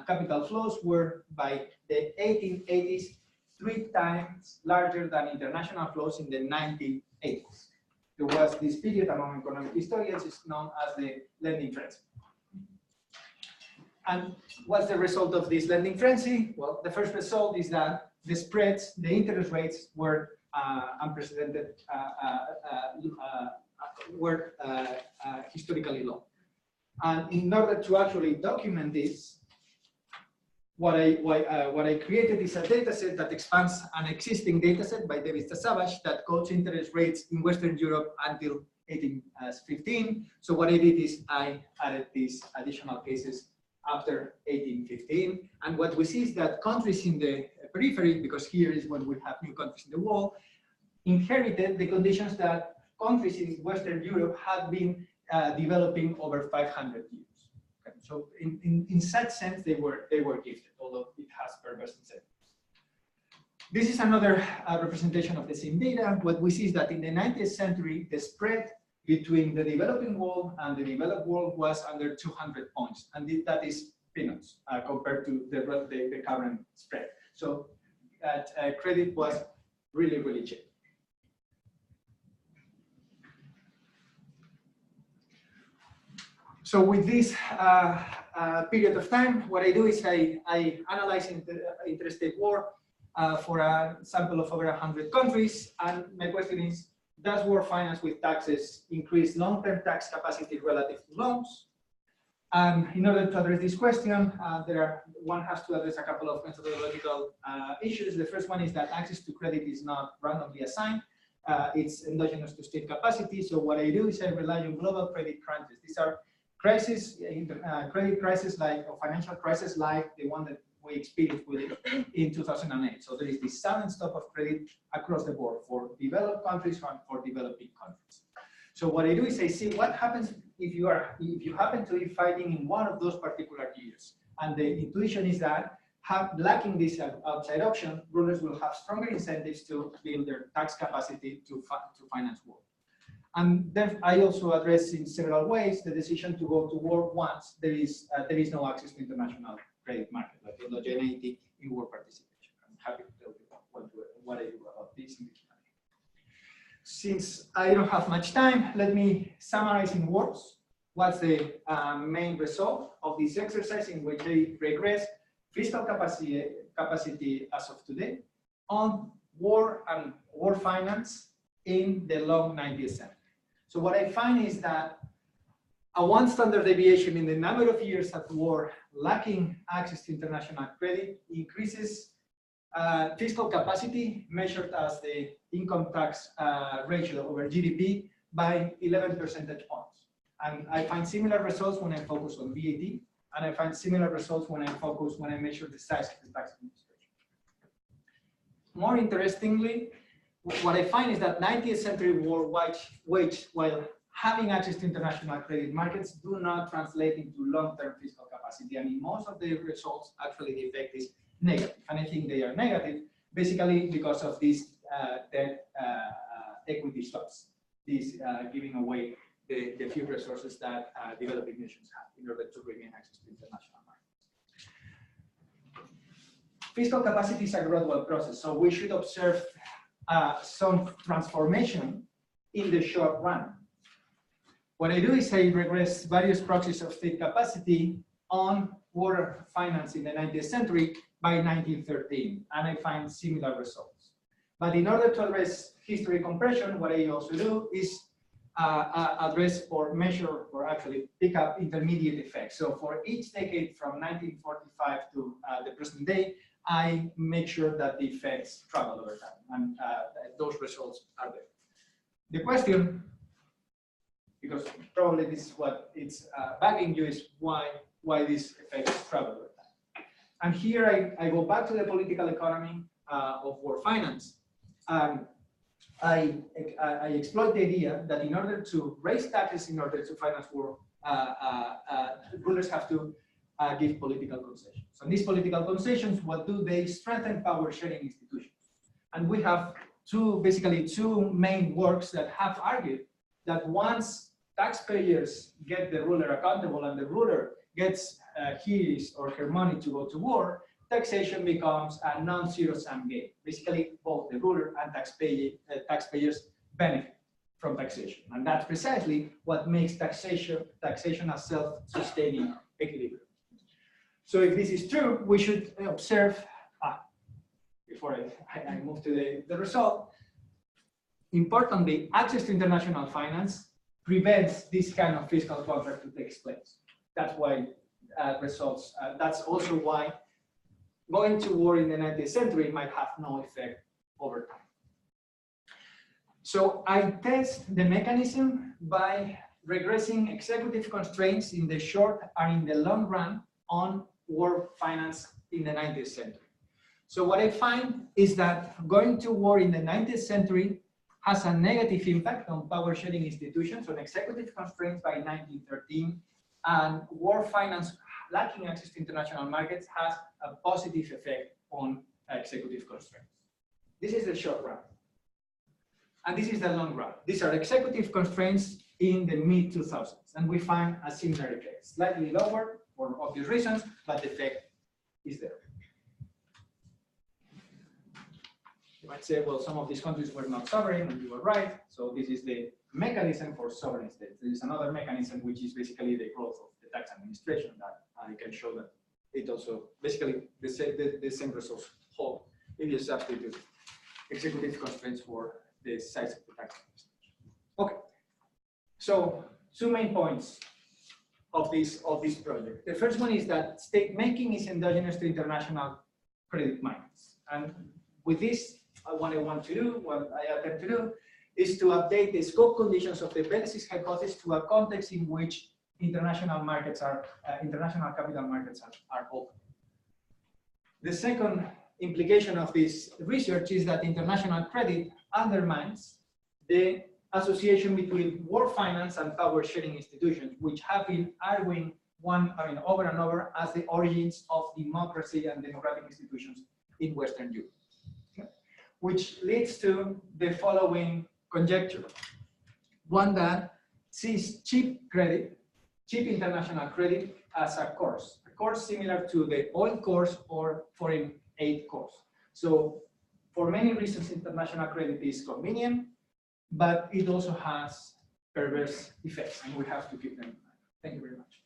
capital flows were, by the 1880s, 3 times larger than international flows in the 1980s. There was this period among economic historians is known as the lending frenzy. And what's the result of this lending frenzy? Well, the first result is that the spreads, the interest rates were unprecedented, were historically low. And in order to actually document this, what I created is a data set that expands an existing data set by David Savage that codes interest rates in Western Europe until 1815. So what I did is I added these additional cases after 1815. And what we see is that countries in the periphery, because here is when we have new countries in the world, inherited the conditions that countries in Western Europe had been developing over 500 years. Okay. So in such sense, they were gifted, although it has perverse incentives. This is another representation of the same data. What we see is that in the 19th century, the spread between the developing world and the developed world was under 200 points, and that is peanuts compared to the current spread. So credit was really, really cheap. So with this period of time, what I do is I analyze interstate war for a sample of over 100 countries, and my question is, does war finance with taxes increase long-term tax capacity relative to loans? And in order to address this question, one has to address a couple of methodological issues. The first one is that access to credit is not randomly assigned. It's endogenous to state capacity. So what I do is I rely on global credit crunches. These are crises, credit crisis or financial crisis like the one that we experienced in 2008. So there is this sudden stop of credit across the board for developed countries and for developing countries. So what I do is I see what happens if you happen to be fighting in one of those particular years. And the intuition is that lacking this outside option, rulers will have stronger incentives to build their tax capacity to finance war. And then I also address in several ways the decision to go to war once there is no access to international credit market, like endogeneity in war participation. I'm happy to tell you what I do about this in the Q&A. since I don't have much time, let me summarize in words what's the main result of this exercise, in which they regress fiscal capacity as of today on war and war finance in the long 90th century. So what I find is that a one standard deviation in the number of years at war lacking access to international credit increases fiscal capacity measured as the income tax ratio over GDP by 11 percentage points. And I find similar results when I focus on VAT, and I find similar results when I measure the size of the tax administration. More interestingly, what I find is that 90th century war waged while having access to international credit markets do not translate into long-term fiscal capacity. And in most of the results, actually the effect is negative. And I think they are negative, basically because of these debt equity swaps, these giving away the few resources that developing nations have in order to regain access to international markets. Fiscal capacity is a gradual process, so we should observe some transformation in the short run. What I do is I regress various proxies of state capacity on war finance in the 19th century by 1913, and I find similar results. But in order to address history compression, what I also do is address or measure or actually pick up intermediate effects. So for each decade from 1945 to the present day, I make sure that the effects travel over time, and those results are there. The question, because probably this is what it's bugging you, is why these effects travel over time. And here I go back to the political economy of war finance. I exploit the idea that in order to raise taxes, in order to finance war, rulers have to give political concessions. And these political concessions, what do they? Strengthen power sharing institutions. And we have basically two main works that have argued that once taxpayers get the ruler accountable and the ruler gets his or her money to go to war, taxation becomes a non-zero-sum game. Basically, both the ruler and taxpayers benefit from taxation. And that's precisely what makes taxation a self-sustaining equilibrium. So if this is true, we should observe, before I move to the result, importantly, access to international finance prevents this kind of fiscal contract to take place. That's why results, that's also why going to war in the 19th century might have no effect over time. So I test the mechanism by regressing executive constraints in the short and in the long run on war finance in the 19th century. So what I find is that going to war in the 19th century has a negative impact on power sharing institutions, on executive constraints by 1913, and war finance lacking access to international markets has a positive effect on executive constraints. This is the short run. And this is the long run. These are executive constraints in the mid-2000s, and we find a similar effect, slightly lower for obvious reasons, but the effect is there. You might say, well, some of these countries were not sovereign, and you were right. So this is the mechanism for sovereign states. There is another mechanism, which is basically the growth of the tax administration, that I can show that it also basically the same results hold if you substitute executive constraints for the size of the tax administration. Okay, so two main points of this project. The first one is that state making is endogenous to international credit markets, and with this, what I attempt to do is to update the scope conditions of the Pérez hypothesis to a context in which international capital markets are open. The second implication of this research is that international credit undermines the association between war finance and power sharing institutions, which have been arguing over and over as the origins of democracy and democratic institutions in Western Europe. Okay? Which leads to the following conjecture. One that sees cheap international credit as a course similar to the oil course or foreign aid course. So for many reasons, international credit is convenient. but it also has perverse effects, and we have to keep them in mind. Thank you very much.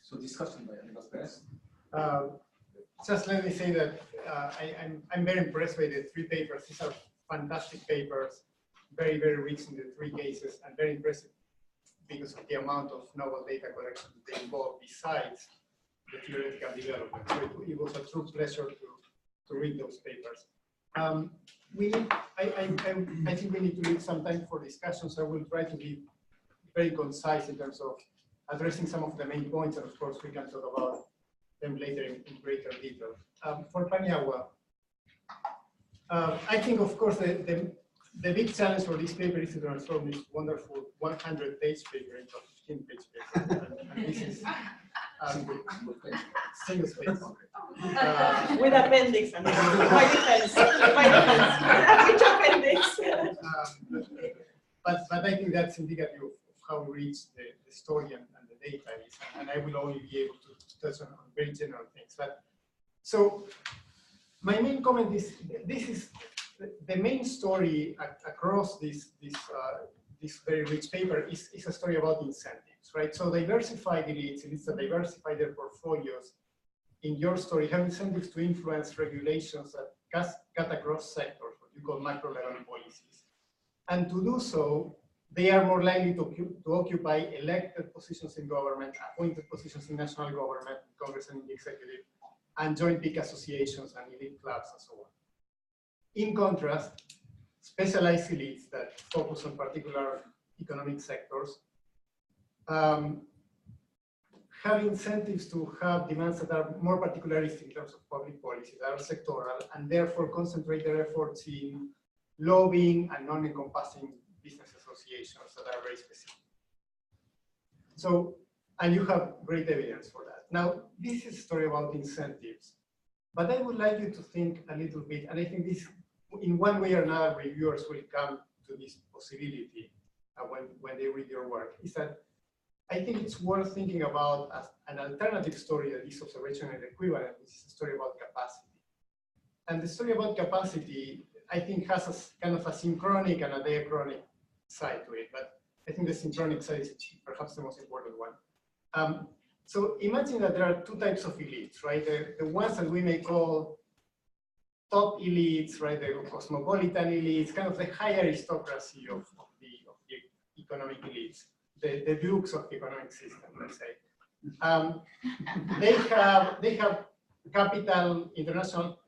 So discussion by Aníbal Pérez. Just let me say that I'm very impressed by the three papers. These are fantastic papers, very, very rich in the three cases, and very impressive because of the amount of novel data collection they involve besides the theoretical development. So it was a true pleasure to read those papers. I think we need to leave some time for discussion, so I will try to be very concise in terms of addressing some of the main points, and of course we can talk about them later in greater detail. For Paniagua, I think, of course, the big challenge for this paper is to transform this wonderful 100-page paper into a 15-page paper. And this is single space. With appendix. And my defense. Which appendix? But I think that's indicative of how rich the story and the data is. And I will only be able to touch on very general things. But so my main comment is this is the main story across this very rich paper is a story about incentives, right? So diversified elites, elites that diversify their portfolios, in your story have incentives to influence regulations that cut across sectors, what you call macro level policies. And to do so, they are more likely to occupy elected positions in government, appointed positions in national government, Congress and in the executive, and joint peak associations and elite clubs and so on. In contrast, specialized elites that focus on particular economic sectors have incentives to have demands that are more particularistic in terms of public policy, that are sectoral, and therefore concentrate their efforts in lobbying and non-encompassing business associations that are very specific. So, and you have great evidence for that. Now, this is a story about incentives, but I would like you to think a little bit, and I think this, in one way or another, reviewers will come to this possibility when they read your work, is that I think it's worth thinking about as an alternative story that is observational and equivalent, which is a story about capacity. And the story about capacity, I think, has a kind of a synchronic and a diachronic side to it, but I think the synchronic side is perhaps the most important one. So imagine that there are two types of elites, right? The ones that we may call top elites, right? The cosmopolitan elites, kind of the high aristocracy of the economic elites, the dukes of the economic system, let's say. They have international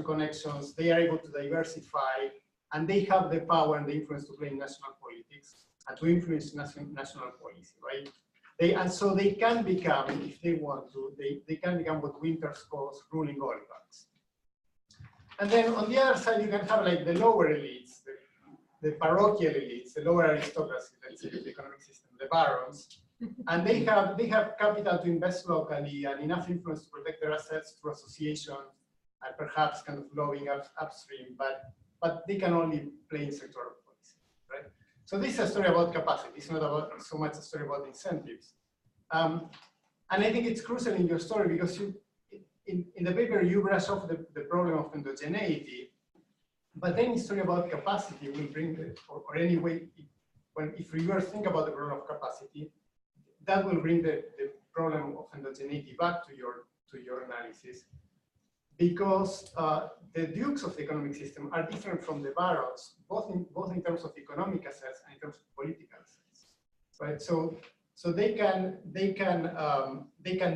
connections. They are able to diversify, and they have the power and the influence to play in national politics and to influence national policy, right? And so they can become, if they want to, they can become what Winters calls ruling oligarchs. And then on the other side, you can have like the lower elites, the parochial elites, the lower aristocracy, let's say, of the economic system, the barons, and they have capital to invest locally and enough influence to protect their assets through association and perhaps kind of lobbying upstream, but they can only play in sectoral policy, right? So this is a story about capacity. It's not about so much a story about incentives. And I think it's crucial in your story because in the paper you brush off the problem of endogeneity, but then the story about capacity will bring, or anyway, if reviewers think about the problem of capacity, that will bring the problem of endogeneity back to your analysis, because the dukes of the economic system are different from the barons, both in terms of economic assets and in terms of political assets, right? So they can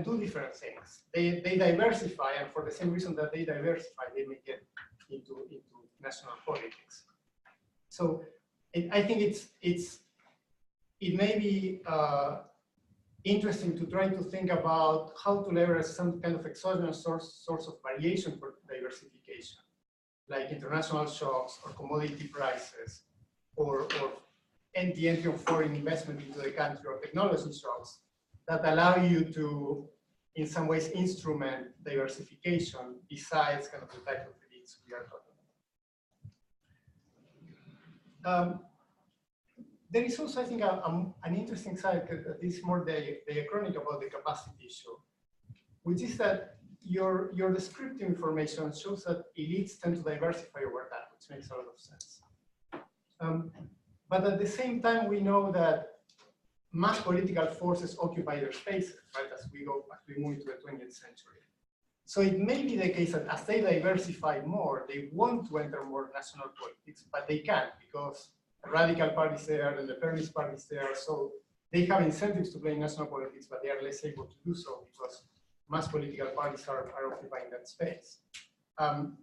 do different things. They diversify, and for the same reason that they diversify, they may get into national politics. So I think it may be interesting to try to think about how to leverage some kind of exogenous source of variation for diversification, like international shocks or commodity prices, or the entry of foreign investment into the country, or technology shocks that allow you to, in some ways, instrument diversification besides kind of the type of elites we are talking about. there is also, I think, an interesting side that is more diachronic about the capacity issue, which is that your descriptive information shows that elites tend to diversify over time, which makes a lot of sense. But at the same time, we know that mass political forces occupy their spaces, right, as we move into the 20th century. So it may be the case that as they diversify more, they want to enter more national politics, but they can't because the radical parties there and the Pérez parties there, so they have incentives to play national politics, but they are less able to do so because mass political parties are occupying that space. And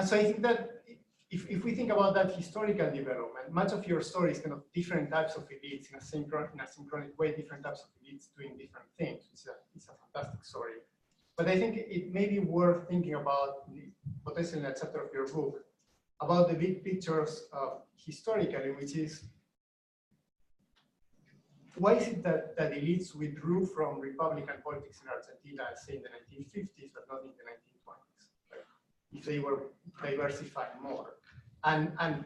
so I think that if we think about that historical development, much of your story is kind of different types of elites in a synchronic way, different types of elites doing different things. It's a fantastic story. But I think it may be worth thinking about, potentially in a chapter of your book, about the big pictures historically, which is, why is it that elites withdrew from Republican politics in Argentina, say in the 1950s, but not in the 1920s, right? If they were diversifying more? And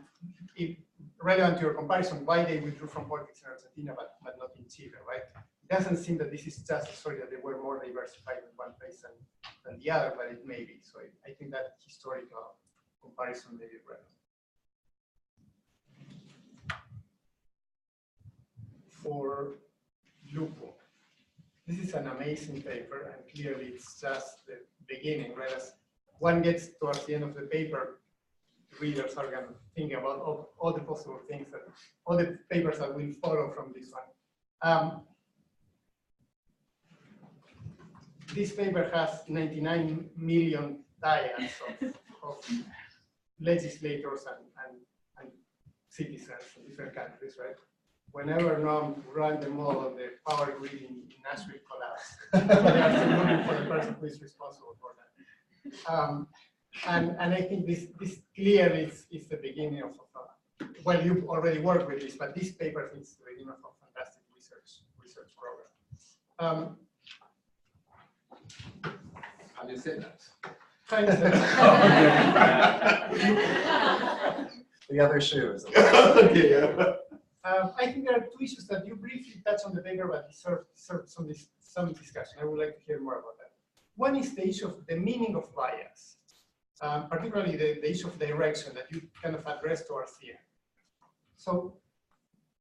if relevant to your comparison, why they withdrew from politics in Argentina, but not in Chile, right? It doesn't seem that this is just a story that they were more diversified in one place than the other, but it may be. So I think that historical comparison may be relevant. For Lupu, this is an amazing paper, and clearly it's just the beginning, right? As one gets towards the end of the paper, readers are going to think about all the possible things, that all the papers that will follow from this one. This paper has 99 million diagrams of legislators and citizens in different countries, right? Whenever Noam ran the model, the power grid in Nashville collapsed. They are still looking for the person who is responsible for that. And I think this clearly is the beginning of well, you've already worked with this, but this paper is the beginning of a fantastic research program. How do you say that? The other shoe is Okay, yeah. I think there are two issues that you briefly touched on the paper, but deserve some discussion. I would like to hear more about that. One is the issue of the meaning of bias, particularly the issue of direction that you kind of addressed towards the end. So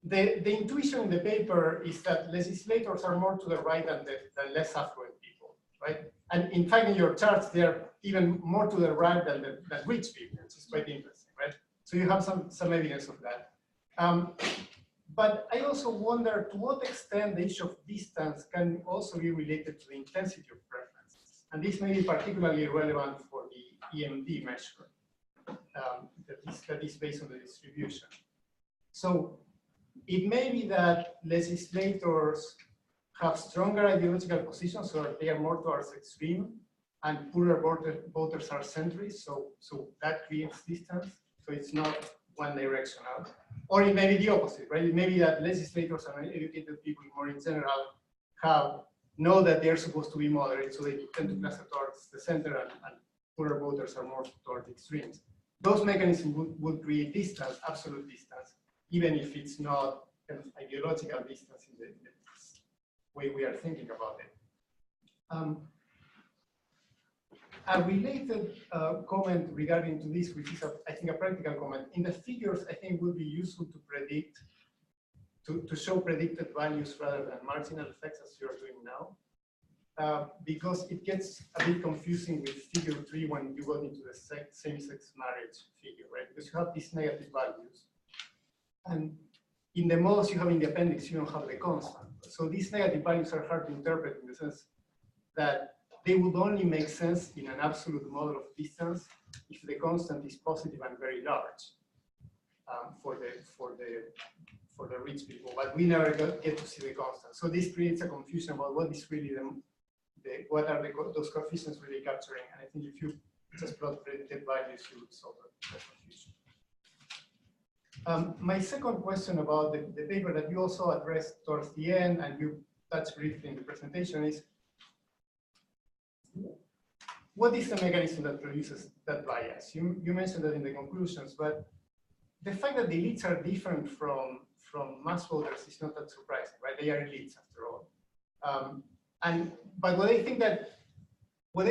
the intuition in the paper is that legislators are more to the right than less affluent people, right? And in fact, in your charts, they are even more to the right than rich people, which is quite interesting, right? So you have some evidence of that. But I also wonder to what extent the issue of distance can also be related to the intensity of preferences. And this may be particularly relevant for the EMD measure that is based on the distribution. So it may be that legislators have stronger ideological positions, or they are more towards extreme, and poorer voters are centrist, so that creates distance. So it's not one directional. Or it may be the opposite, right? It may be that legislators and educated people more in general know that they're supposed to be moderate, so they tend to cluster towards the center, and poorer voters are more towards extremes. Those mechanisms would create distance, absolute distance, even if it's not kind of ideological distance in the way we are thinking about it. A related comment regarding to this, which is, I think, a practical comment. In the figures, I think it would be useful to predict, to show predicted values rather than marginal effects as you're doing now, because it gets a bit confusing with figure 3 when you go into the same-sex marriage figure, right? Because you have these negative values. And in the models you have in the appendix, you don't have the constant. So these negative values are hard to interpret in the sense that they would only make sense in an absolute model of distance if the constant is positive and very large for the rich people. But we never get to see the constant. So this creates a confusion about what is really what are those coefficients really capturing. And I think if you just plot predicted values, you would solve that confusion. My second question about the paper that you also addressed towards the end, and you touched briefly in the presentation, is what is the mechanism that produces that bias? You mentioned that in the conclusions, but the fact that the elites are different from mass voters is not that surprising, right? They are elites after all. But what I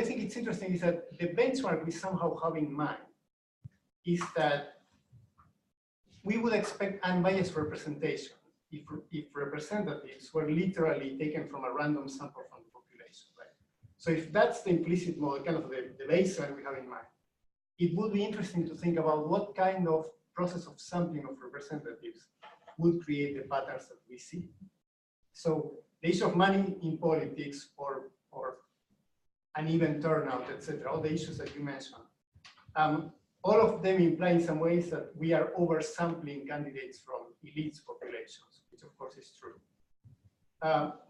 think it's interesting is that the benchmark we somehow have in mind is that we would expect unbiased representation if representatives were literally taken from a random sample from the population, right? So if that's the implicit model, kind of the baseline we have in mind, it would be interesting to think about what kind of process of sampling of representatives would create the patterns that we see. So the issue of money in politics or uneven turnout, etc., all the issues that you mentioned, all of them imply in some ways that we are oversampling candidates from elites populations, which of course is true.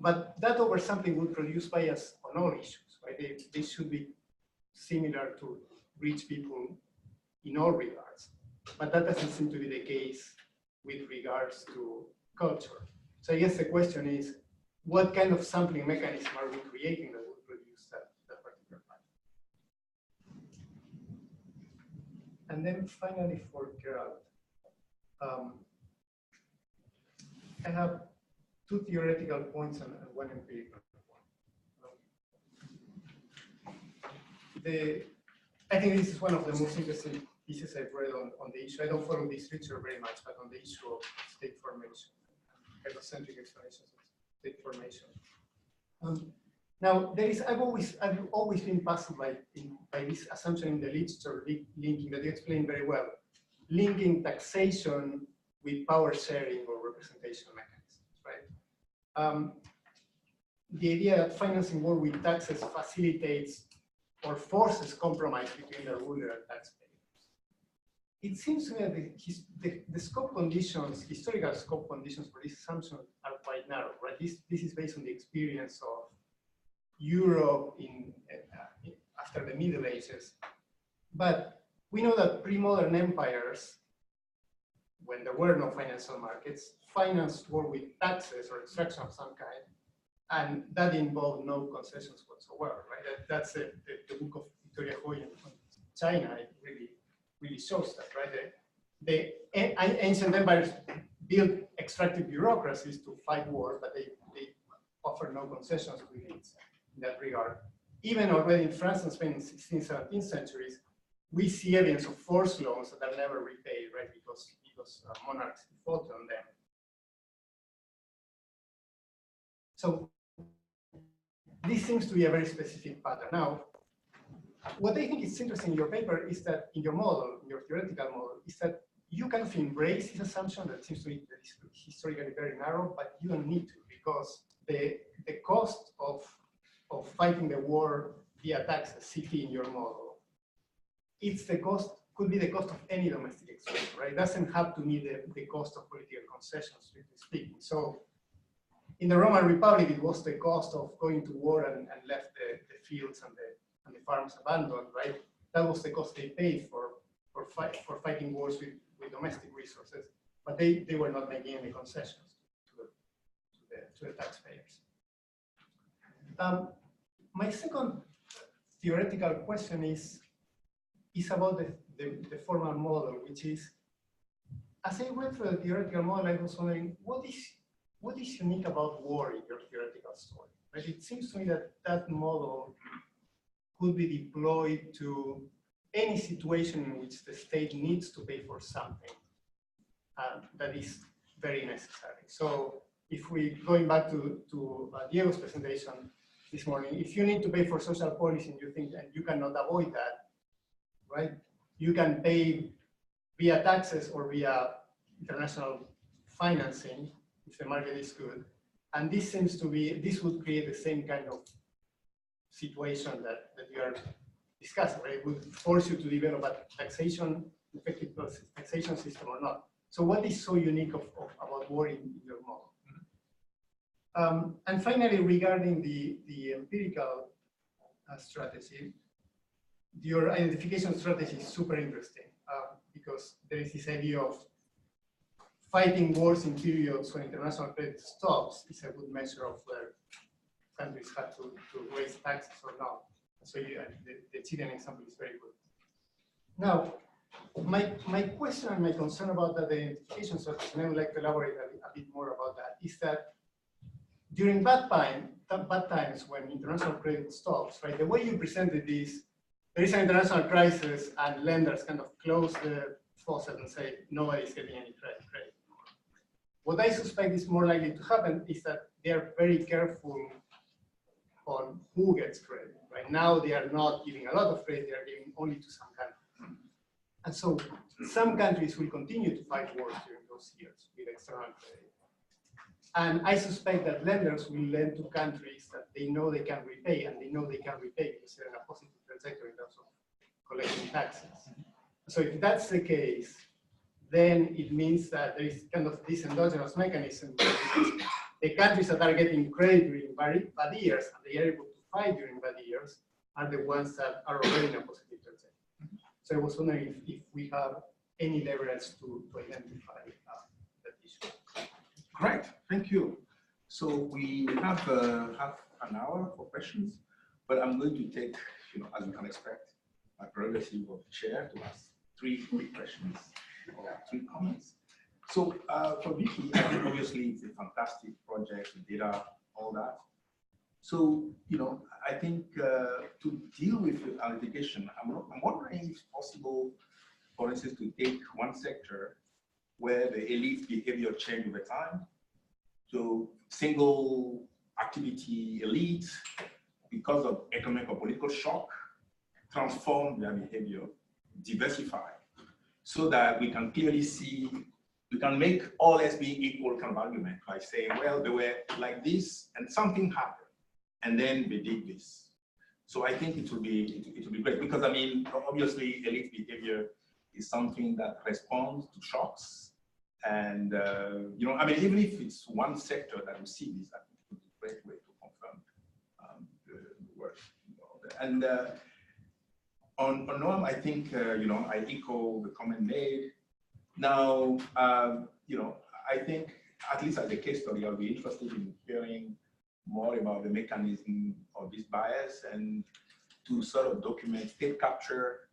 But that oversampling would produce bias on all issues, right? They should be similar to rich people in all regards. But that doesn't seem to be the case with regards to culture. So I guess the question is, what kind of sampling mechanism are we creating that would produce that particular pattern? And then finally for Queralt, I have two theoretical points and one empirical point. I think this is one of the most interesting pieces I've read on the issue. I don't follow this literature very much, but on the issue of state formation, heliocentric explanations of state formation. Now, I've always been puzzled by this assumption in the literature linking that you explained very well, linking taxation with power sharing or representation mechanisms, right? The idea that financing war with taxes facilitates or forces compromise between the ruler and taxpayer. It seems to me that the scope conditions, historical scope conditions for this assumption are quite narrow, right? This is based on the experience of Europe after the Middle Ages. But we know that pre-modern empires, when there were no financial markets, financed war with taxes or extraction of some kind, and that involved no concessions whatsoever, right? That's the book of Victoria Hoy on China. It really shows that, right? The ancient empires built extractive bureaucracies to fight war, but they offer no concessions to elites in that regard. Even already in France and Spain in 16th, 17th centuries, we see evidence of forced loans that are never repaid, right? Because monarchs defaulted on them. So this seems to be a very specific pattern. Now, what I think is interesting in your paper is that in your model, in your theoretical model, is that you kind of embrace this assumption that seems to be historically very narrow, but you don't need to, because the cost of fighting the war via taxes, CT in your model, it's the cost, could be the cost of any domestic exchange, right? It doesn't have to be the cost of political concessions, strictly speaking. So in the Roman Republic, it was the cost of going to war and left the fields and the farms abandoned, right? That was the cost they paid for fighting wars with domestic resources, but they were not making any concessions to the taxpayers. My second theoretical question is about the formal model, which is, as I went through the theoretical model, I was wondering, what is unique about war in your theoretical story? Right? It seems to me that model could be deployed to any situation in which the state needs to pay for something that is very necessary. So if going back to Diego's presentation this morning, if you need to pay for social policy and you think that you cannot avoid that, right? You can pay via taxes or via international financing if the market is good. And this would create the same kind of situation that you are discussing, right? It would force you to develop a effective taxation system or not. So what is so unique about war in your model? And finally, regarding the empirical strategy, your identification strategy is super interesting because there is this idea of fighting wars in periods when international credit stops is a good measure of whether countries have to raise taxes or not. So the Chilean example is very good. Now, My question and my concern about that identification, so I would like to elaborate a bit more about that, is that during bad times when international credit stops, right? The way you presented this, there is an international crisis and lenders kind of close the faucet and say nobody's getting any credit. What I suspect is more likely to happen is that they are very careful on who gets credit. Right now, they are not giving a lot of credit; they are giving only to some countries. And so, some countries will continue to fight wars during those years with external credit. And I suspect that lenders will lend to countries that they know they can repay, and they know they can repay because they're in a positive trajectory in terms of collecting taxes. So if that's the case, then it means that there is kind of this endogenous mechanism. The countries that are getting credit during bad years, and they are able to fight during bad years, are the ones that are already in a positive trajectory. So I was wondering if we have any leverage to identify that issue. Great, thank you. So we have half an hour for questions, but I'm going to take, as you can expect, my prerogative of chair to ask 3 quick questions or 3 comments. So for Vicky, I think obviously it's a fantastic project, the data, all that. So, I think to deal with identification, I'm wondering if it's possible, for instance, to take one sector where the elite behavior change over time. So single activity elite, because of economic or political shock, transform their behavior, diversify, so that we can clearly see, we can make all else being equal kind of argument by saying, well, they were like this and something happened, and then they did this. So I think it will be great, because I mean, obviously elite behavior is something that responds to shocks. And, I mean, even if it's one sector that we see this, I think it would be a great way to confirm the work. And on Noam, I think, I echo the comment made. Now, I think, at least as a case study, I'll be interested in hearing more about the mechanism of this bias and to sort of document state capture,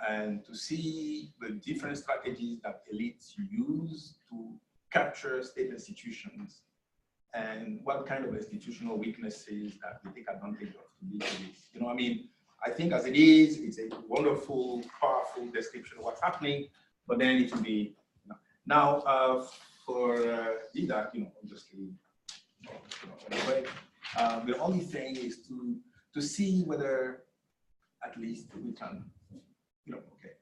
and to see the different strategies that elites use to capture state institutions and what kind of institutional weaknesses that they take advantage of to lead to this. I mean, I think as it is, it's a wonderful, powerful description of what's happening, but then it will be, now for Didac, obviously, the only thing is to see whether at least we can,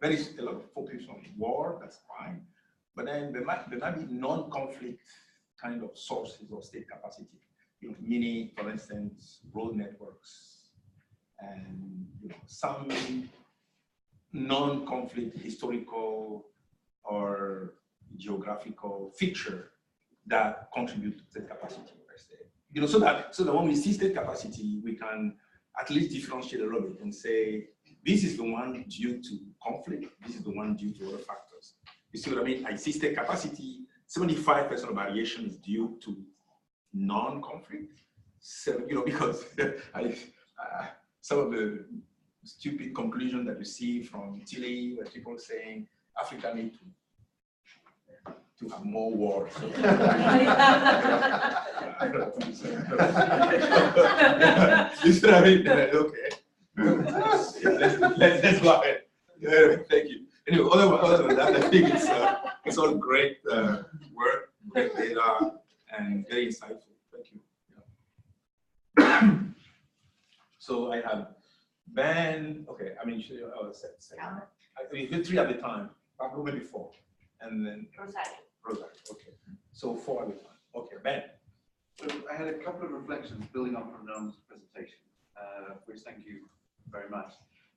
there is a lot of focus on war, that's fine, but then there might be non-conflict kind of sources of state capacity, meaning, for instance, road networks and some non-conflict historical or geographical feature that contribute to state capacity per se. So that when we see state capacity, we can at least differentiate a little bit and say, this is the one due to conflict, this is the one due to other factors. You see what I mean? I see state capacity, 75% of variation is due to non-conflict. So, because some of the stupid conclusion that you see from Chile, where people saying Africa need to have more war. So, you see what I mean? Okay. Let's go ahead. Thank you. Anyway, other than that, I think it's all great work, great data, and very insightful. Thank you. Yeah. So I have Ben. Okay, I mean, we do 3 at a time, maybe 4, and then Rosario. Okay, so 4 at a time. Okay, Ben. So I had a couple of reflections building up from Noam's presentation, which thank you very much.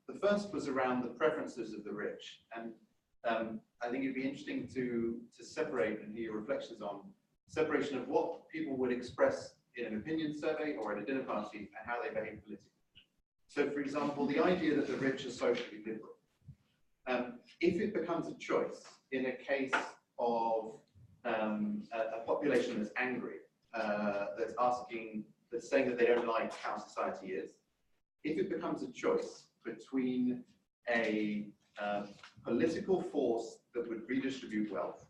The first was around the preferences of the rich, and I think it'd be interesting to separate and hear your reflections on separation of what people would express in an opinion survey or at a dinner party and how they behave politically. So, for example, the idea that the rich are socially liberal. If it becomes a choice in a case of a population that's angry, that's saying that they don't like how society is, if it becomes a choice between a political force that would redistribute wealth,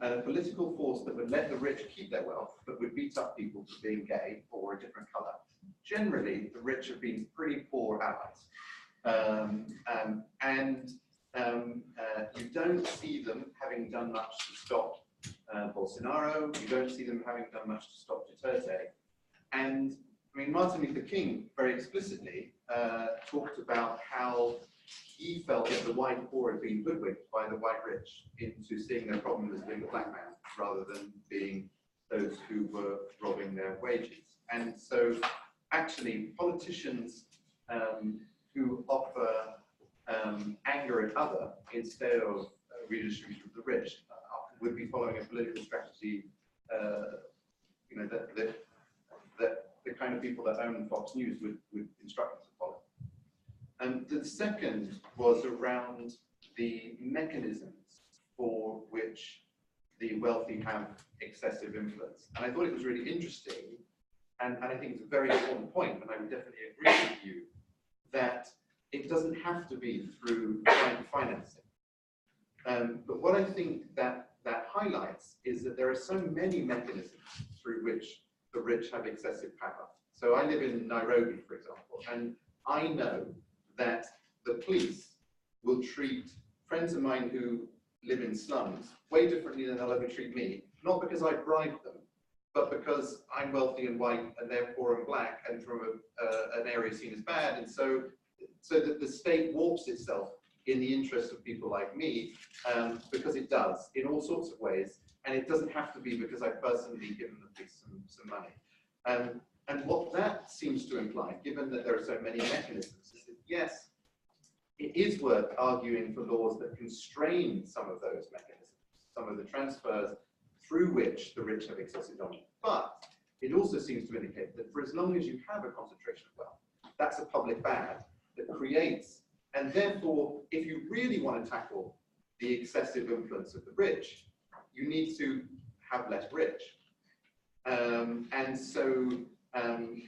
and a political force that would let the rich keep their wealth, but would beat up people for being gay or a different color. Generally, the rich have been pretty poor allies. You don't see them having done much to stop Bolsonaro. You don't see them having done much to stop Duterte. And I mean, Martin Luther King very explicitly talked about how he felt that the white poor had been hoodwinked by the white rich into seeing their problem as being the black man rather than being those who were robbing their wages. And so actually politicians who offer anger at other instead of redistribution of the rich would be following a political strategy that the kind of people that own Fox News would instruct them to follow. And the second was around the mechanisms for which the wealthy have excessive influence. And I thought it was really interesting, and I think it's a very important point, and I would definitely agree with you, that it doesn't have to be through financing. But what I think that highlights is that there are so many mechanisms through which the rich have excessive power. So I live in Nairobi, for example, and I know that the police will treat friends of mine who live in slums way differently than they'll ever treat me, not because I bribed them, but because I'm wealthy and white and they're poor and black and from an area seen as bad. And so that the state warps itself in the interest of people like me, because it does in all sorts of ways. And it doesn't have to be because I've personally given the police some money. And what that seems to imply, given that there are so many mechanisms, is that yes, it is worth arguing for laws that constrain some of those mechanisms, some of the transfers through which the rich have excessive dominance. But it also seems to indicate that for as long as you have a concentration of wealth, that's a public bad that creates, and therefore, if you really want to tackle the excessive influence of the rich, you need to have less rich. And so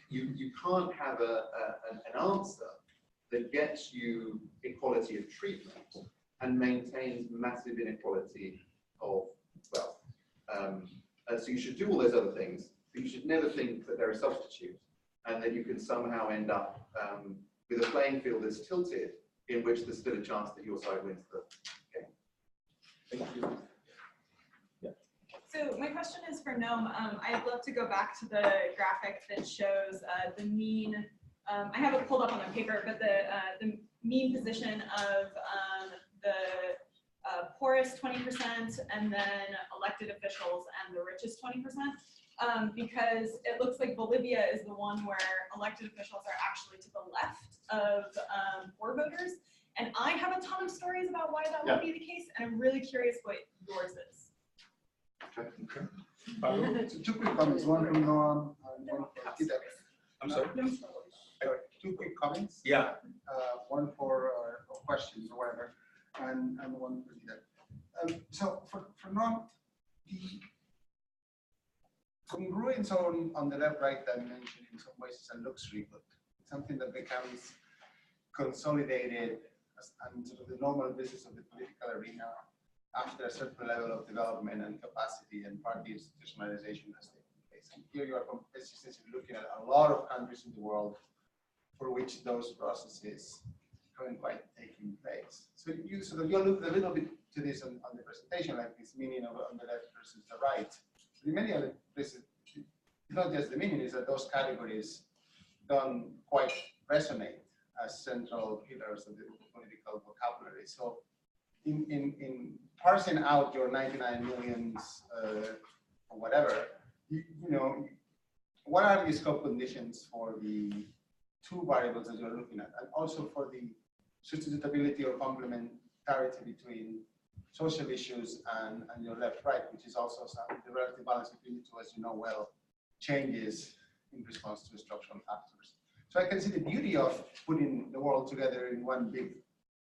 you can't have an answer that gets you equality of treatment and maintains massive inequality of wealth. So you should do all those other things, but you should never think that they're a substitute and that you can somehow end up with a playing field that's tilted in which there's still a chance that your side wins the game. Thank you. So my question is for Noam. I'd love to go back to the graphic that shows the mean. I have it pulled up on the paper, but the mean position of the poorest 20%, and then elected officials, and the richest 20%. Because it looks like Bolivia is the one where elected officials are actually to the left of poor voters. And I have a ton of stories about why that would be the case, and I'm really curious what yours is. Okay. So two quick comments, one from Noam and one for Didac. I'm sorry? Two quick comments. Yeah. One for questions or whatever, and one for Didac. So for Noam, the congruence on the left-right dimension in some ways is a luxury, but something that becomes consolidated and sort of the normal business of the political arena after a certain level of development and capacity and party institutionalization has taken place. And here you are consistently looking at a lot of countries in the world for which those processes haven't quite taken place. So you sort of look a little bit to this on the presentation, like this meaning of on the left versus the right. So in many other places, it's not just the meaning, is that those categories don't quite resonate as central pillars of the political vocabulary. So in parsing out your 99 millions or whatever, you know, what are the scope conditions for the two variables that you're looking at, and also for the substitutability or complementarity between social issues and your left-right, which is also the relative balance between the two, as you know well, changes in response to structural factors. So I can see the beauty of putting the world together in one big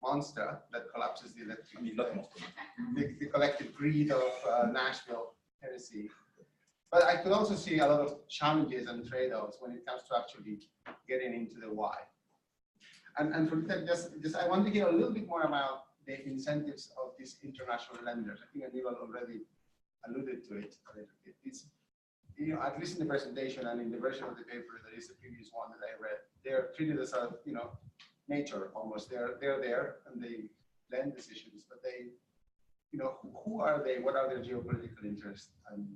monster that collapses the collective greed of Nashville heresy. But I could also see a lot of challenges and trade-offs when it comes to actually getting into the why. And for that, just I want to hear a little bit more about the incentives of these international lenders. I think Aníbal already alluded to it a little bit. It's, you know, at least in the presentation and in the version of the paper that is the previous one that I read, they're treated as a, you know, nature almost. They're there and they lend decisions, but they, you know, who are they? What are their geopolitical interests? And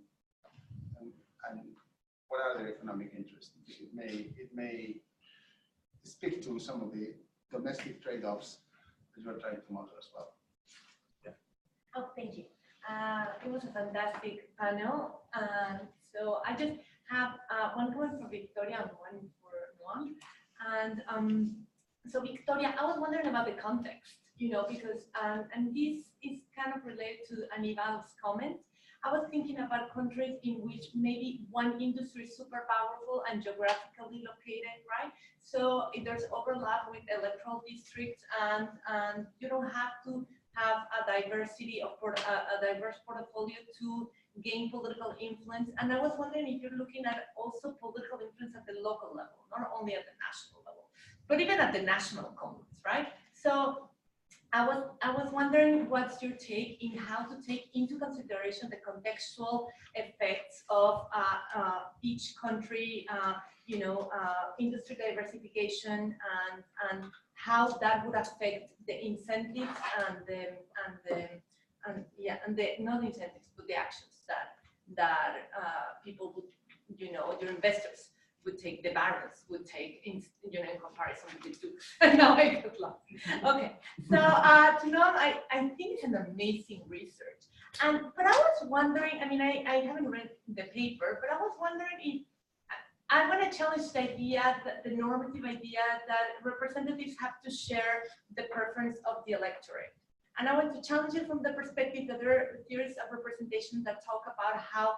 what are their economic interests? It may speak to some of the domestic trade-offs that you're trying to model as well. Yeah. Oh, thank you. It was a fantastic panel. So I just have one comment for Victoria and one for Noam. And so Victoria, I was wondering about the context, you know, because, and this is kind of related to Aníbal's comment. I was thinking about countries in which maybe one industry is super powerful and geographically located, right? So if there's overlap with electoral districts and you don't have to have a diversity of a diverse portfolio to gain political influence. And I was wondering if you're looking at also political influence at the local level, not only at the national level, but even at the national Congress, right? So I was wondering what's your take in how to take into consideration the contextual effects of each country, you know, industry diversification and how that would affect the incentives and the not incentives but the actions that people would, you know, your investors would take, the barons would take in, you know, in comparison with the two. Now I get lost. Okay, so to know, I think it's an amazing research. But I was wondering, I mean, I haven't read the paper, but I was wondering if I want to challenge the idea, the normative idea that representatives have to share the preference of the electorate. And I want to challenge it from the perspective that there are theories of representation that talk about how,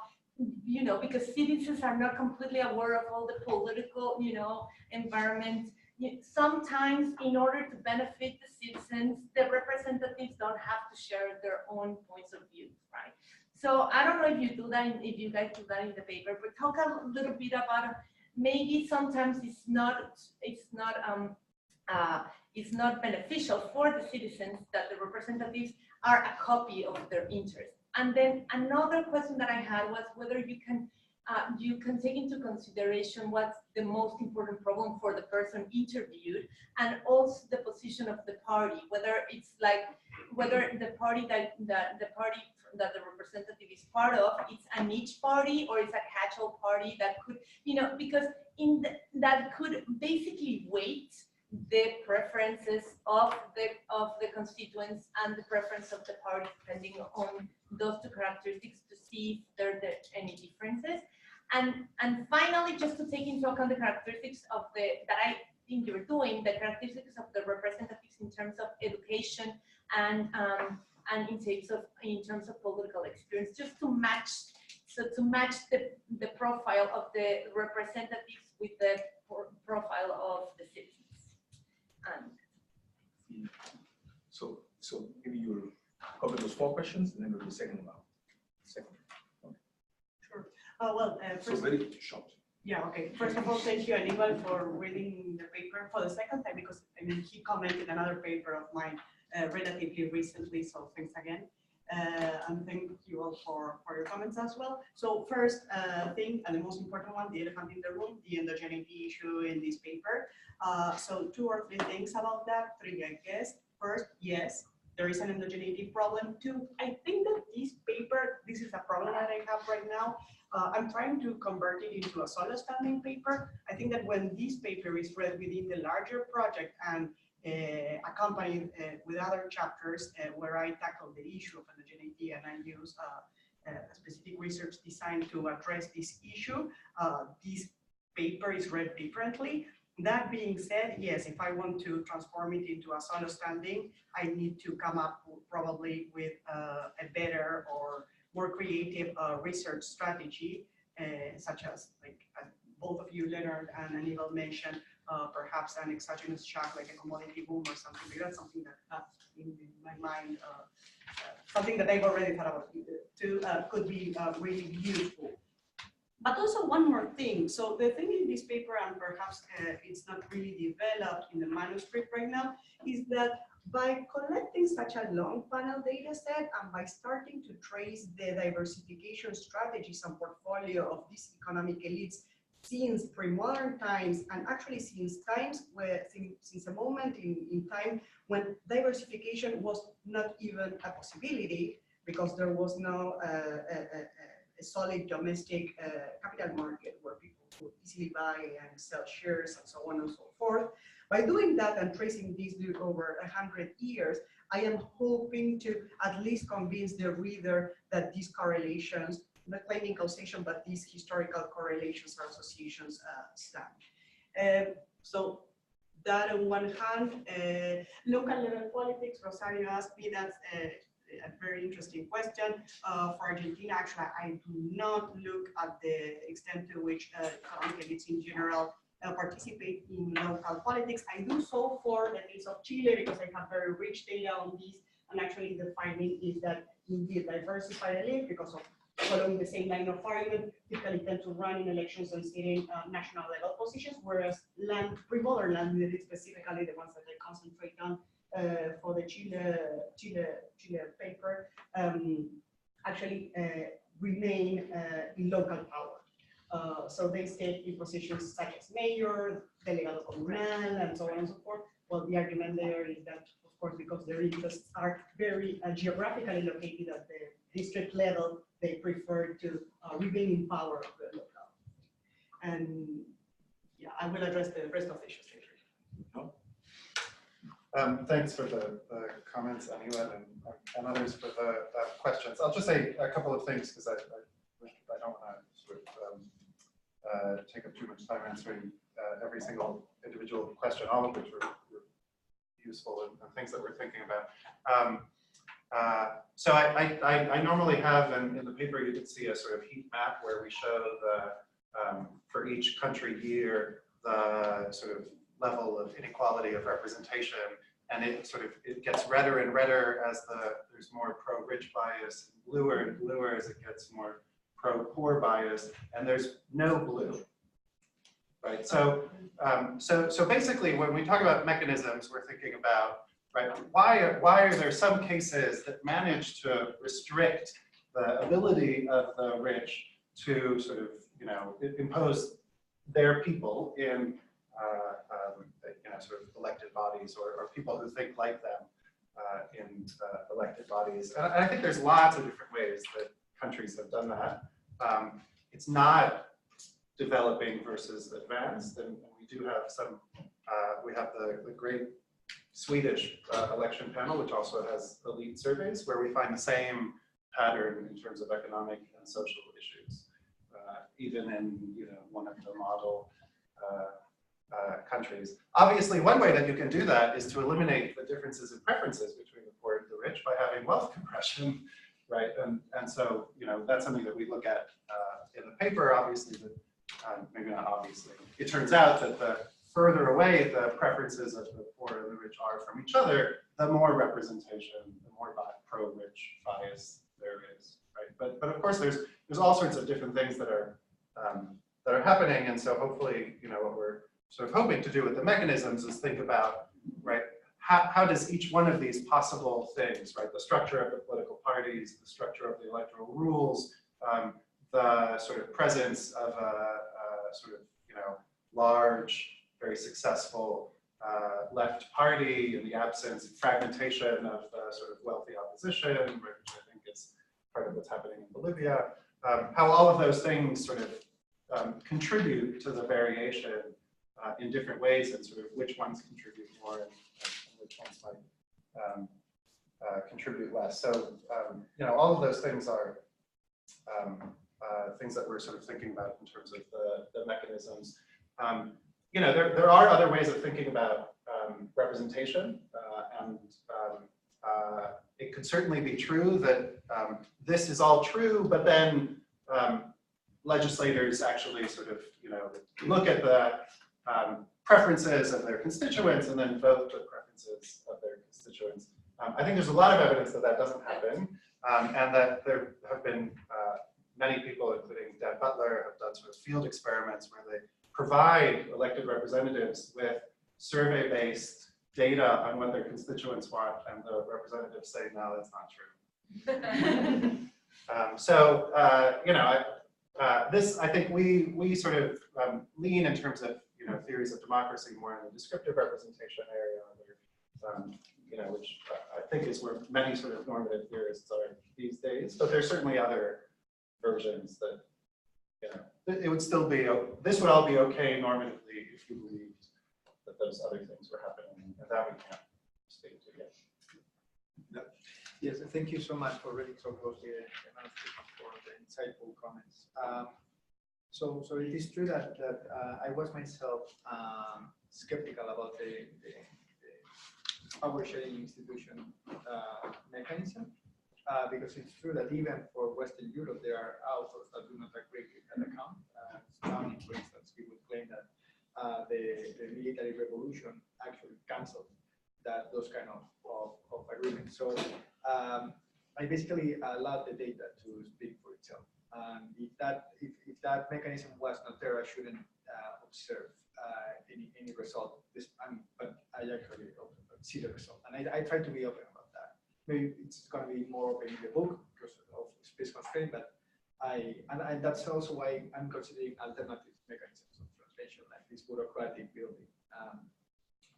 you know, because citizens are not completely aware of all the political, you know, environment. Sometimes in order to benefit the citizens, the representatives don't have to share their own points of view, right? So I don't know if you do that, if you guys do that in the paper, but talk a little bit about maybe sometimes it's not beneficial for the citizens that the representatives are a copy of their interests. And then another question that I had was whether you can take into consideration what's the most important problem for the person interviewed, and also the position of the party, whether it's like whether the party that the representative is part of, it's a niche party or it's a catch-all party that could, you know, because that could basically weight the preferences of the constituents and the preference of the party depending on those two characteristics to see if there are any differences. And finally, just to take into account the characteristics of that I think you're doing, the characteristics of the representatives in terms of education and in terms of political experience, just to match the profile of the representatives with the profile of the citizens. So maybe you'll cover those 4 questions and then we'll do the second round. Okay. Sure. Well, so very short. Yeah, okay. First of all, thank you, Aníbal, for reading the paper for the second time, because I mean, he commented another paper of mine relatively recently, so thanks again. And thank you all for your comments as well. So first thing, and the most important one, the elephant in the room, the endogeneity issue in this paper. So 2 or 3 things about that, 3 I guess. First, yes, there is an endogeneity problem. 2, I think that this paper, this is a problem that I have right now. I'm trying to convert it into a solo standing paper. I think that when this paper is read within the larger project and accompanied with other chapters where I tackle the issue of endogeneity and I use a specific research designed to address this issue, this paper is read differently. That being said, yes, if I want to transform it into a solo standing, I need to come up probably with a better or more creative research strategy, such as, like both of you, Leonard and Aníbal, mentioned, perhaps an exogenous shock like a commodity boom or something like that, something that in my mind, something that I've already thought about too, could be really useful. But also one more thing. So the thing in this paper, and perhaps it's not really developed in the manuscript right now, is that By collecting such a long panel data set and by starting to trace the diversification strategies and portfolio of these economic elites since pre-modern times, and actually since times where, since a moment in time when diversification was not even a possibility, because there was no a solid domestic capital market where people could easily buy and sell shares and so on and so forth. By doing that and tracing this over 100 years, I am hoping to at least convince the reader that these correlations, not claiming causation, but these historical correlations or associations stand. So that on one hand, local level politics, Rosario asked me, that's a very interesting question. For Argentina, actually, I do not look at the extent to which economic elites in general participate in local politics. I do so for the case of Chile because I have very rich data on this, and actually the finding is that indeed diversified elite, because of following the same line of argument, typically tend to run in elections and sit in national level positions, whereas pre-modern land elites, specifically the ones that I concentrate on for the Chile paper, actually remain in local power. So they stay in positions such as mayor, delegado comunal, and so on and so forth. Well, the argument there is that, of course, because their interests are very geographically located at the district level, they prefer to remain in power of the local. And yeah, I will address the rest of the issues later. Thanks for the comments, Aníbal, and others for the questions. I'll just say a couple of things because I don't want to sort of take up too much time answering every single individual question, all of which were useful and things that we're thinking about. So I normally have, and in the paper you can see a sort of heat map where we show the, for each country year, the sort of level of inequality of representation, and it gets redder and redder as there's more pro-rich bias, and bluer as it gets more pro-poor bias, and there's no blue, right? So so basically, when we talk about mechanisms, we're thinking about, right, why are there some cases that manage to restrict the ability of the rich to sort of, impose their people in sort of elected bodies, or people who think like them in elected bodies. And I think there's lots of different ways that countries have done that. It's not developing versus advanced, and we do have some, we have the great Swedish election panel, which also has elite surveys, where we find the same pattern in terms of economic and social issues, even in one of the model countries. Obviously, one way that you can do that is to eliminate the differences in preferences between the poor and the rich by having wealth compression, right? And so that's something that we look at in the paper. Obviously, but maybe not obviously. It turns out that the further away the preferences of the poor and the rich are from each other, the more representation, the more pro-rich bias there is, right? But of course, there's all sorts of different things that are happening, and so hopefully, what we're sort of hoping to do with the mechanisms is think about, right, how does each one of these possible things, right, the structure of the political parties, the structure of the electoral rules, the sort of presence of a sort of large, very successful left party in the absence of fragmentation of the sort of wealthy opposition, which I think is part of what's happening in Bolivia, how all of those things sort of contribute to the variation in different ways, and sort of which ones contribute more and which ones might contribute less. So, all of those things are things that we're sort of thinking about in terms of the mechanisms. There are other ways of thinking about representation, and it could certainly be true that this is all true, but then legislators actually sort of, look at the preferences of their constituents and then vote the preferences of their constituents. I think there's a lot of evidence that that doesn't happen, and that there have been many people, including Dan Butler, have done sort of field experiments where they provide elected representatives with survey-based data on what their constituents want, and the representatives say, no, that's not true. This, I think we sort of lean in terms of, theories of democracy more in the descriptive representation area, which I think is where many sort of normative theorists are these days. But there's certainly other versions that, it would still be, this would all be okay normatively if you believed that those other things were happening, and that we can't state to yet. Yes, thank you so much for reading so closely and for the insightful comments. So it is true that I was myself skeptical about the power sharing institution mechanism, because it's true that even for Western Europe, there are authors that do not agree with that account. Stalin, for instance, he would claim that the military revolution actually canceled those kind of agreements. So I basically allowed the data to speak for itself. If that mechanism was not there, I shouldn't observe any result. But I actually see the result, and I try to be open about that. Maybe it's going to be more open in the book because of space constraint, but and that's also why I'm considering alternative mechanisms of translation, like this bureaucratic building,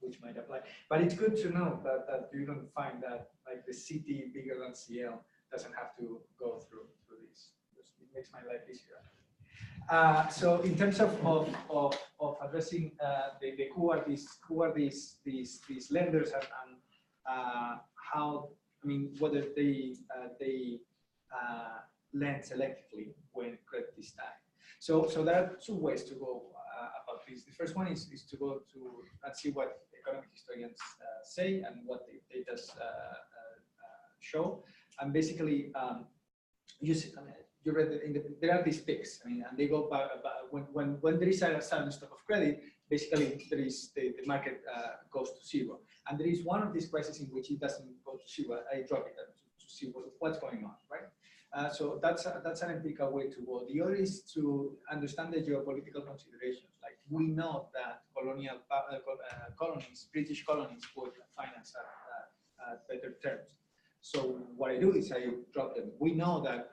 which might apply. But it's good to know that you don't find that like the city bigger than CL doesn't have to go through this. It makes my life easier. So in terms of addressing who are these lenders and how, whether they lend selectively when credit is tight. So there are two ways to go about this. The first one is to go to and see what economic historians say and what the data show, and basically you read there are these peaks, and they go by when there is a sudden stop of credit, basically there is the market goes to zero, and there is one of these crises in which it doesn't go to zero. I drop it to see what's going on, right? So that's an empirical way to go. The other is to understand the geopolitical considerations. Like we know that colonial colonies, British colonies, would finance at better terms. So what I do is I drop them. We know that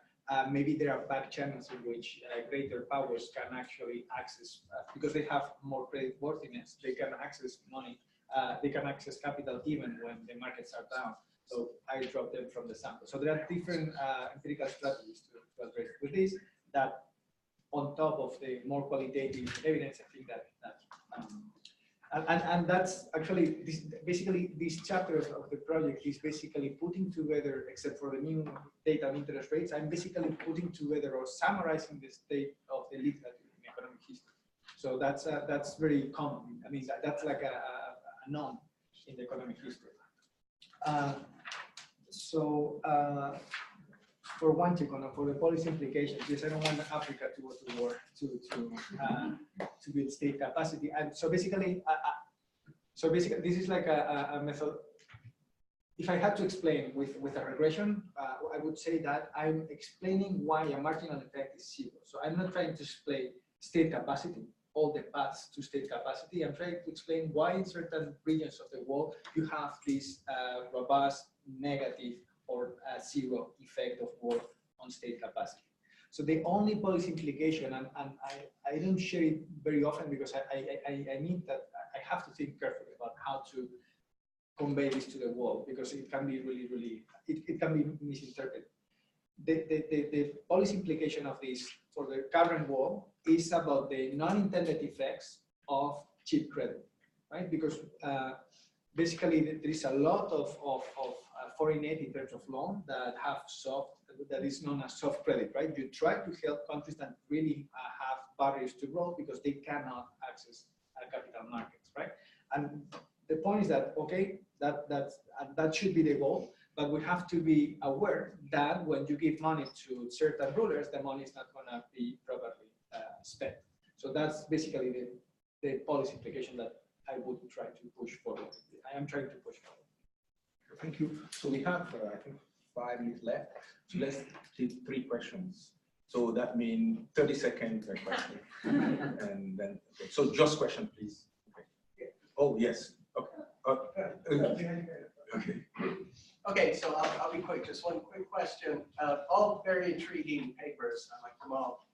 maybe there are back channels in which greater powers can actually access, because they have more credit worthiness, they can access money, they can access capital even when the markets are down. So I drop them from the sample. So there are different empirical strategies to address with this, that on top of the more qualitative evidence, I think that and that's actually basically this chapter of the project is basically putting together, except for the new data on interest rates, I'm basically putting together or summarizing the state of the literature in economic history. So that's very common. That's like a norm in the economic history. For Wantchekon and for the policy implications, yes, I don't want Africa to go to war to build state capacity. And so basically, this is like a method. If I had to explain with a regression, I would say that I'm explaining why a marginal effect is zero. So I'm not trying to explain state capacity, all the paths to state capacity. I'm trying to explain why in certain regions of the world you have this robust negative or zero effect of war on state capacity. So the only policy implication, and I don't share it very often because I need that I have to think carefully about how to convey this to the world, because it can be really, it can be misinterpreted. The policy implication of this for the current world is about the non-intended effects of cheap credit, right? Because basically there is a lot of foreign aid in terms of loan that is known as soft credit, right? You try to help countries that really have barriers to growth because they cannot access capital markets, right? And the point is that, okay, that should be the goal, but we have to be aware that when you give money to certain rulers, the money is not going to be properly spent. So that's basically the policy implication that I would try to push forward. I am trying to push forward. Thank you. So we have, I think, 5 minutes left. So let's take 3 questions. So that means 30 seconds per question. And then, okay. So just question, please. Okay. Oh, yes. Okay. Okay. Okay, so I'll be quick. Just one quick question. All very intriguing papers. I like them all.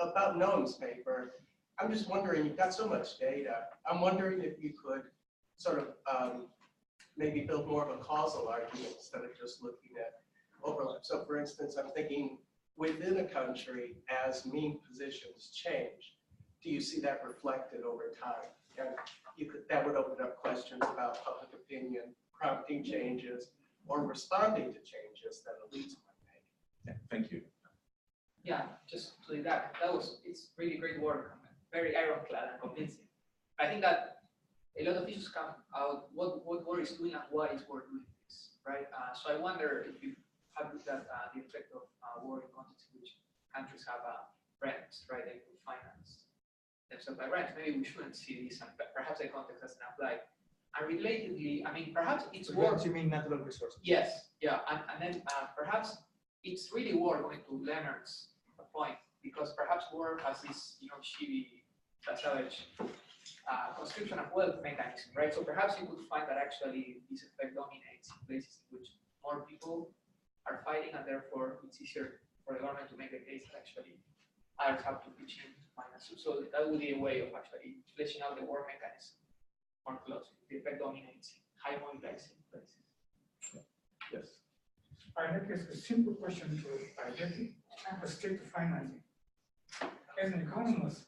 About Noam's paper, I'm just wondering, you've got so much data. I'm wondering if you could sort of maybe build more of a causal argument instead of just looking at overlap. So for instance, I'm thinking within a country, as mean positions change, do you see that reflected over time? And that would open up questions about public opinion, prompting changes, or responding to changes that elites might make. Yeah, thank you. Yeah, just to Didac, it's really great work, very ironclad and convincing. I think that a lot of issues come out, what war is doing and why is war doing this, right? So I wonder if you have looked at the effect of war in contexts in which countries have rents, right? They could finance themselves by rents. Maybe we shouldn't see this, and perhaps the context doesn't apply. And relatedly, I mean, perhaps it's war. You mean natural resources? Yes, yeah, and then perhaps it's really war going to Leonard's point, because perhaps war has this, Shivi, savage conscription of wealth mechanism, right? So perhaps you could find that actually this effect dominates in places in which more people are fighting, and therefore it's easier for the government to make a case that actually others have to pitch in to finance. So that would be a way of actually fleshing out the war mechanism more closely. The effect dominates in high mobilizing places. Yes. I have a simple question to state financing. As an economist,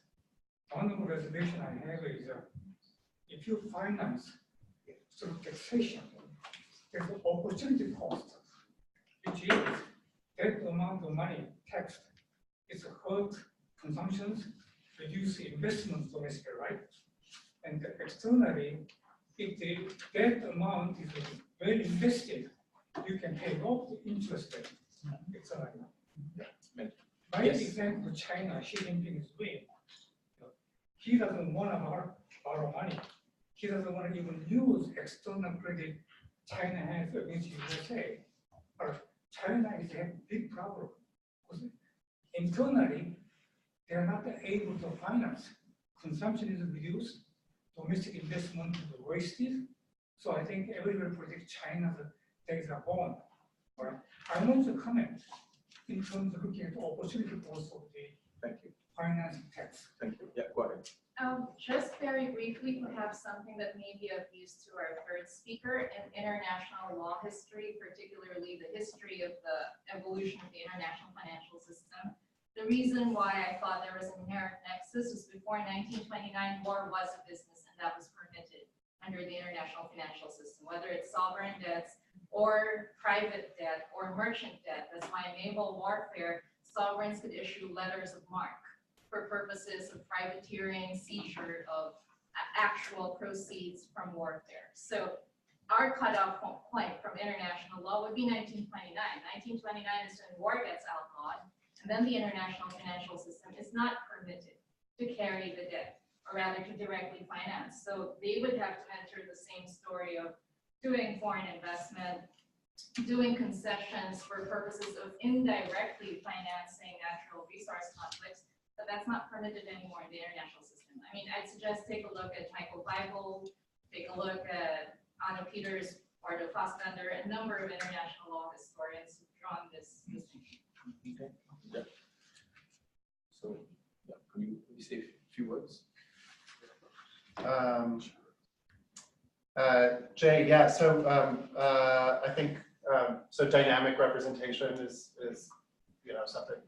one of the reservation I have is if you finance through taxation, there's an opportunity cost, which is that amount of money taxed is hurt consumptions, reduce investments domestically, right? And externally, if that amount is well invested, you can pay off the interest rate. Externally. By example, China, Xi Jinping is doing. He doesn't want to borrow money. He doesn't want to even use external credit China has against USA. But China is a big problem. Internally, they are not able to finance. Consumption is reduced, domestic investment is wasted. So I think everybody predicts China takes a bond. Right? I want to comment in terms of looking at the opportunity cost of the financing tax. Thank you. Yeah, go ahead. Just very briefly, perhaps something that may be of use to our third speaker in international law history, particularly the history of the evolution of the international financial system. The reason why I thought there was an inherent nexus was before 1929, war was a business, and that was permitted under the international financial system, whether it's sovereign debts or private debt or merchant debt. That's why in naval warfare, sovereigns could issue letters of marque for purposes of privateering, seizure of actual proceeds from warfare. So our cutoff point from international law would be 1929. 1929 is when war gets outlawed, and then the international financial system is not permitted to carry the debt, or rather to directly finance. So they would have to enter the same story of doing foreign investment, doing concessions for purposes of indirectly financing natural resource conflicts, but that's not permitted anymore in the international system. I mean, I'd suggest take a look at Michael Weibel, take a look at Anna Peters, Bardo Fassbender, a number of international law historians who've drawn this distinction. Okay. Yeah. So, yeah, can you say a few words? Jay, yeah, so I think so dynamic representation is something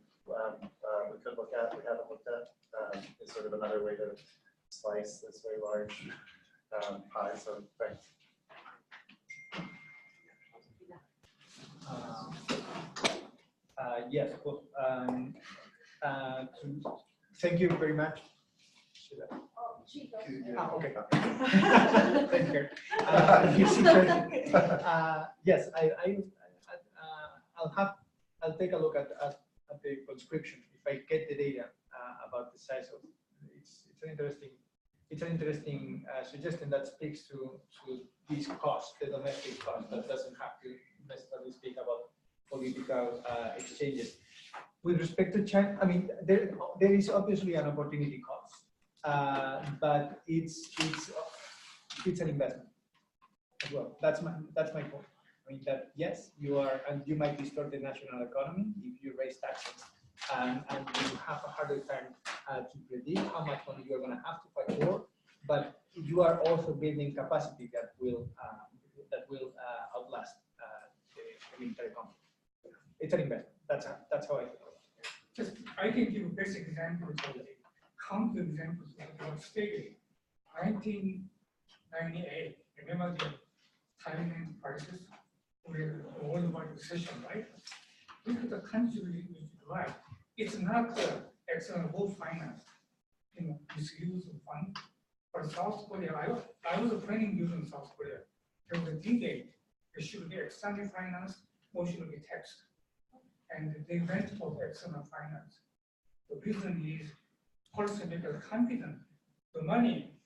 we could look at, we haven't looked at. It's sort of another way to slice this very large pie, so thanks. Yes, well, thank you very much. Okay. Thank you. Yes, I'll take a look at the conscription if I get the data about the size of it's an interesting suggestion that speaks to these costs, the domestic cost, that doesn't have to necessarily speak about political exchanges. With respect to China, I mean, there is obviously an opportunity cost, but it's an investment. as well. That's my point. I mean that yes, you are, and you might distort the national economy if you raise taxes, and you have a harder time to predict how much money you are going to have to fight for. But you are also building capacity that will outlast the military conflict. It's an investment. That's how I feel. Just I can give basic examples of the counter examples of what stated. 1998. Remember the Thailand crisis, with the worldwide recession, right? Look at the country we right. It's not external finance, misuse of funds. For South Korea, I was planning using South Korea. There was a debate. It should be external finance or should it be taxed. And they went for external finance. The reason is policymakers confident the money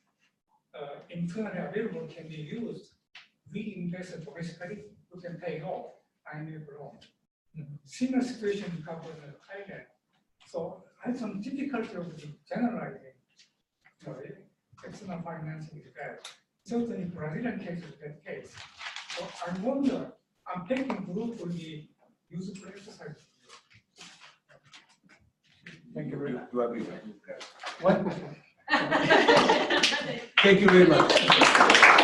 internally available can be used. We invest domestically, we can pay it off. IMF loan. Similar situation covered in Thailand. So I had some difficulty of generalizing. External financing is bad. Certainly, Brazilian case is that case. So I wonder, I'm taking group will be useful exercise. Thank you very much. Do agree with that? One question. Thank you very much.